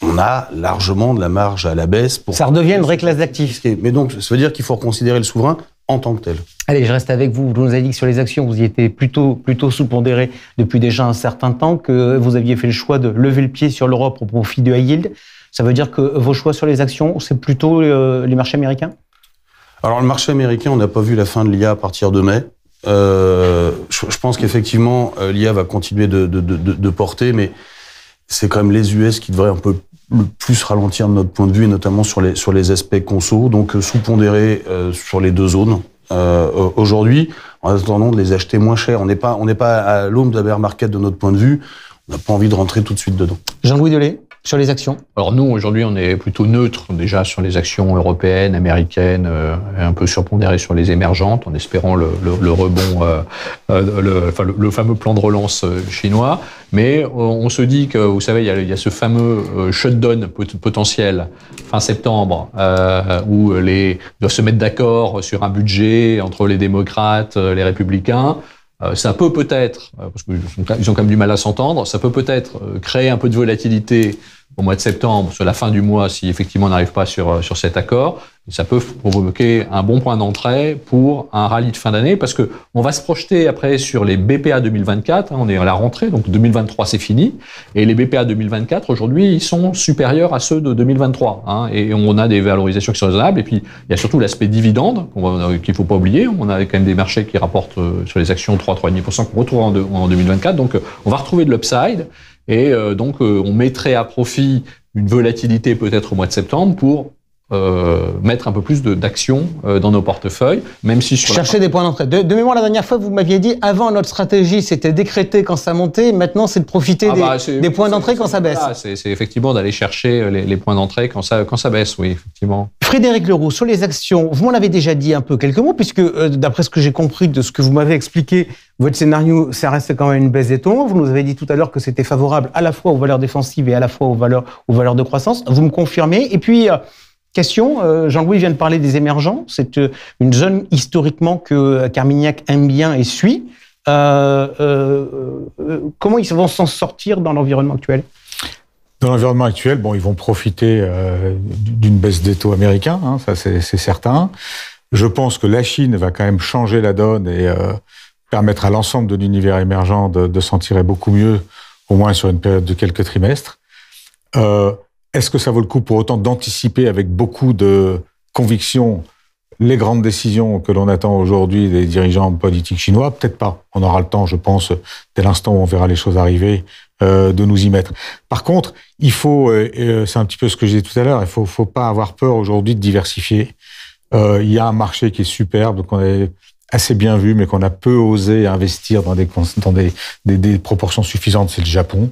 on a largement de la marge à la baisse. Ça redevient une vraie classe d'actifs. Mais donc, ça veut dire qu'il faut reconsidérer le souverain en tant que tel. Allez, je reste avec vous. Vous nous avez dit que sur les actions, vous y étiez plutôt sous-pondéré depuis déjà un certain temps, que vous aviez fait le choix de lever le pied sur l'Europe au profit de high yield. Ça veut dire que vos choix sur les actions, c'est plutôt les marchés américains ? Alors, le marché américain, on n'a pas vu la fin de l'IA à partir de mai. Je pense qu'effectivement, l'IA va continuer de porter, mais c'est quand même les US qui devraient un peu plus ralentir de notre point de vue, et notamment sur les aspects conso, donc sous-pondérés sur les deux zones. Aujourd'hui, en attendant de les acheter moins cher, on n'est pas à l'aube de la bear market de notre point de vue, on n'a pas envie de rentrer tout de suite dedans. Jean-Louis Delay, sur les actions ? Alors nous, aujourd'hui, on est plutôt neutre déjà sur les actions européennes, américaines, et un peu surpondéré sur les émergentes, en espérant le rebond, le fameux plan de relance chinois. Mais on se dit que, vous savez, il y a ce fameux shutdown potentiel fin septembre, où doivent se mettre d'accord sur un budget entre les démocrates, les républicains. Ça peut peut-être, parce qu'ils ont quand même du mal à s'entendre, ça peut peut-être créer un peu de volatilité au mois de septembre, sur la fin du mois, si effectivement on n'arrive pas sur cet accord. Ça peut provoquer un bon point d'entrée pour un rallye de fin d'année, parce que on va se projeter après sur les BPA 2024. On est à la rentrée, donc 2023 c'est fini, et les BPA 2024 aujourd'hui ils sont supérieurs à ceux de 2023, et on a des valorisations qui sont raisonnables. Et puis il y a surtout l'aspect dividende qu'il faut pas oublier. On a quand même des marchés qui rapportent sur les actions 3,5% qu'on retrouve en 2024. Donc on va retrouver de l'upside. Et donc, on mettrait à profit une volatilité peut-être au mois de septembre pour mettre un peu plus d'actions dans nos portefeuilles, même si sur chercher des points d'entrée. De mémoire, la dernière fois, vous m'aviez dit, avant notre stratégie, c'était décréter quand ça montait, maintenant c'est de profiter des points d'entrée quand ça baisse. C'est effectivement d'aller chercher les points d'entrée quand ça baisse, oui, effectivement. Frédéric Leroux, sur les actions, vous m'en avez déjà dit un peu quelques mots, puisque d'après ce que j'ai compris de ce que vous m'avez expliqué, votre scénario, ça reste quand même une baisse des taux. Vous nous avez dit tout à l'heure que c'était favorable à la fois aux valeurs défensives et à la fois aux valeurs de croissance. Vous me confirmez. Et puis, question, Jean-Louis vient de parler des émergents. C'est une zone historiquement que Carmignac aime bien et suit. Comment ils vont s'en sortir dans l'environnement actuel ? Dans l'environnement actuel, ils vont profiter d'une baisse des taux américains, ça c'est certain. Je pense que la Chine va quand même changer la donne et permettre à l'ensemble de l'univers émergent de s'en tirer beaucoup mieux, au moins sur une période de quelques trimestres. Est-ce que ça vaut le coup pour autant d'anticiper avec beaucoup de conviction les grandes décisions que l'on attend aujourd'hui des dirigeants politiques chinois? Peut-être pas. On aura le temps, je pense, dès l'instant où on verra les choses arriver, de nous y mettre. Par contre, il faut, c'est un petit peu ce que j'ai dit tout à l'heure, il faut pas avoir peur aujourd'hui de diversifier. Il y a un marché qui est superbe, qu'on a assez bien vu, mais qu'on a peu osé investir dans des proportions suffisantes, c'est le Japon,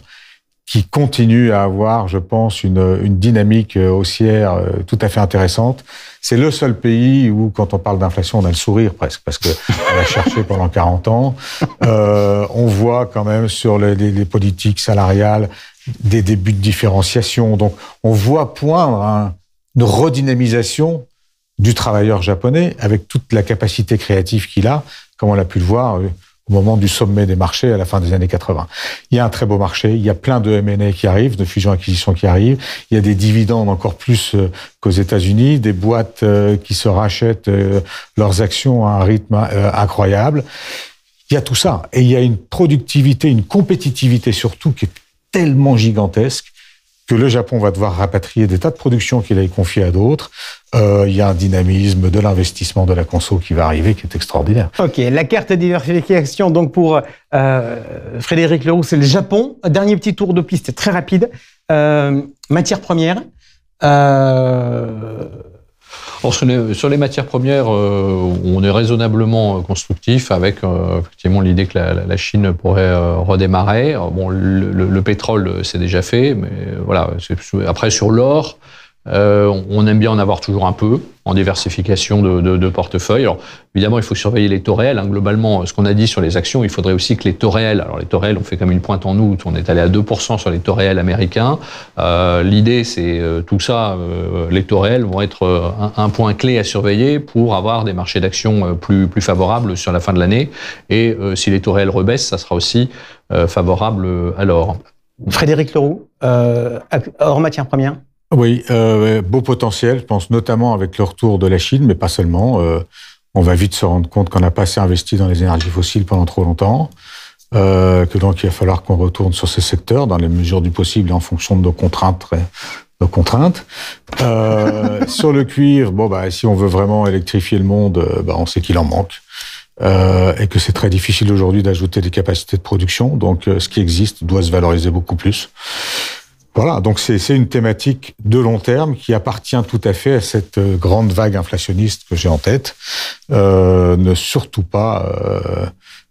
qui continue à avoir, je pense, une dynamique haussière tout à fait intéressante. C'est le seul pays où, quand on parle d'inflation, on a le sourire presque, parce que on a cherché pendant 40 ans. On voit quand même sur les politiques salariales des débuts de différenciation. Donc, on voit poindre une redynamisation du travailleur japonais avec toute la capacité créative qu'il a, comme on l'a pu le voir au moment du sommet des marchés à la fin des années 80. Il y a un très beau marché, il y a plein de M&A qui arrivent, de fusions-acquisitions qui arrivent, il y a des dividendes encore plus qu'aux États-Unis, des boîtes qui se rachètent leurs actions à un rythme incroyable. Il y a tout ça. Et il y a une productivité, une compétitivité surtout qui est tellement gigantesque que le Japon va devoir rapatrier des tas de productions qu'il a confiées à d'autres. Il y a un dynamisme de l'investissement de la conso qui va arriver, qui est extraordinaire. Ok, la carte diversification, donc pour Frédéric Leroux, c'est le Japon. Dernier petit tour de piste très rapide. Matières premières. Alors, sur les matières premières, on est raisonnablement constructif avec effectivement l'idée que la Chine pourrait redémarrer. Bon, le pétrole, c'est déjà fait, mais voilà. Après, sur l'or, on aime bien en avoir toujours un peu en diversification de portefeuille. Alors, évidemment, il faut surveiller les taux réels. Globalement, ce qu'on a dit sur les actions, il faudrait aussi que les taux réels, alors les taux réels, on fait comme une pointe en août, on est allé à 2% sur les taux réels américains. L'idée, c'est tout ça, les taux réels vont être un point clé à surveiller pour avoir des marchés d'actions plus favorables sur la fin de l'année. Et si les taux réels rebaissent, ça sera aussi favorable à l'or. Frédéric Leroux, hors matières premières. Oui, beau potentiel, je pense notamment avec le retour de la Chine, mais pas seulement. on va vite se rendre compte qu'on n'a pas assez investi dans les énergies fossiles pendant trop longtemps, que donc il va falloir qu'on retourne sur ces secteurs dans les mesures du possible et en fonction de nos contraintes. Sur le cuivre, si on veut vraiment électrifier le monde, on sait qu'il en manque. Et que c'est très difficile aujourd'hui d'ajouter des capacités de production. Donc, ce qui existe doit se valoriser beaucoup plus. Voilà, donc c'est une thématique de long terme qui appartient tout à fait à cette grande vague inflationniste que j'ai en tête. Ne surtout pas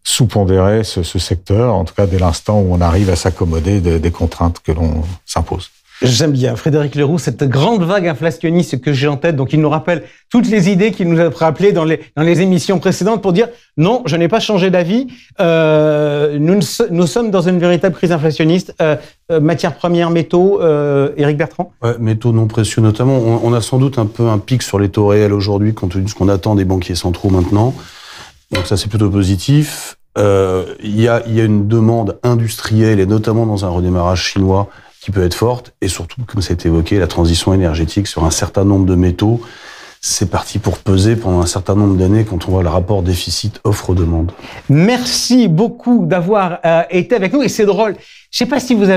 sous-pondérer ce secteur, en tout cas dès l'instant où on arrive à s'accommoder des contraintes que l'on s'impose. J'aime bien, Frédéric Leroux, cette grande vague inflationniste que j'ai en tête. Donc, il nous rappelle toutes les idées qu'il nous a rappelées dans les émissions précédentes pour dire non, je n'ai pas changé d'avis. Nous sommes dans une véritable crise inflationniste. Matières premières, métaux, Éric Bertrand. Ouais, métaux non précieux notamment. On a sans doute un peu un pic sur les taux réels aujourd'hui, compte tenu de ce qu'on attend des banquiers centraux maintenant. Donc ça, c'est plutôt positif. Il y a une demande industrielle, et notamment dans un redémarrage chinois, qui peut être forte, et surtout, comme ça a été évoqué, la transition énergétique sur un certain nombre de métaux, c'est parti pour peser pendant un certain nombre d'années quand on voit le rapport déficit offre-demande. Merci beaucoup d'avoir été avec nous, et c'est drôle. Je ne sais pas si vous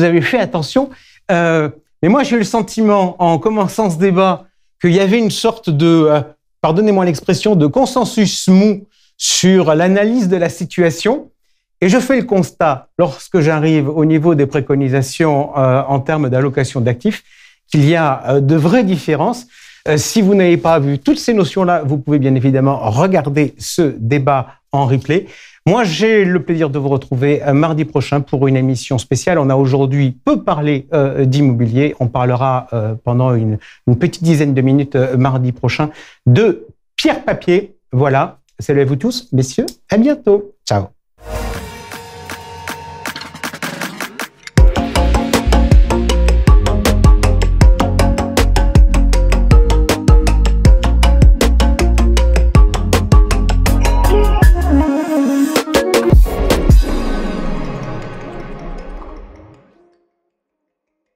avez fait attention, mais moi j'ai eu le sentiment, en commençant ce débat, qu'il y avait une sorte de, pardonnez-moi l'expression, de consensus mou sur l'analyse de la situation. Et je fais le constat, lorsque j'arrive au niveau des préconisations en termes d'allocation d'actifs, qu'il y a de vraies différences. Si vous n'avez pas vu toutes ces notions-là, vous pouvez bien évidemment regarder ce débat en replay. Moi, j'ai le plaisir de vous retrouver mardi prochain pour une émission spéciale. On a aujourd'hui peu parlé d'immobilier. On parlera pendant une petite dizaine de minutes mardi prochain de pierre-papier. Voilà. Salut à vous tous, messieurs. À bientôt. Ciao.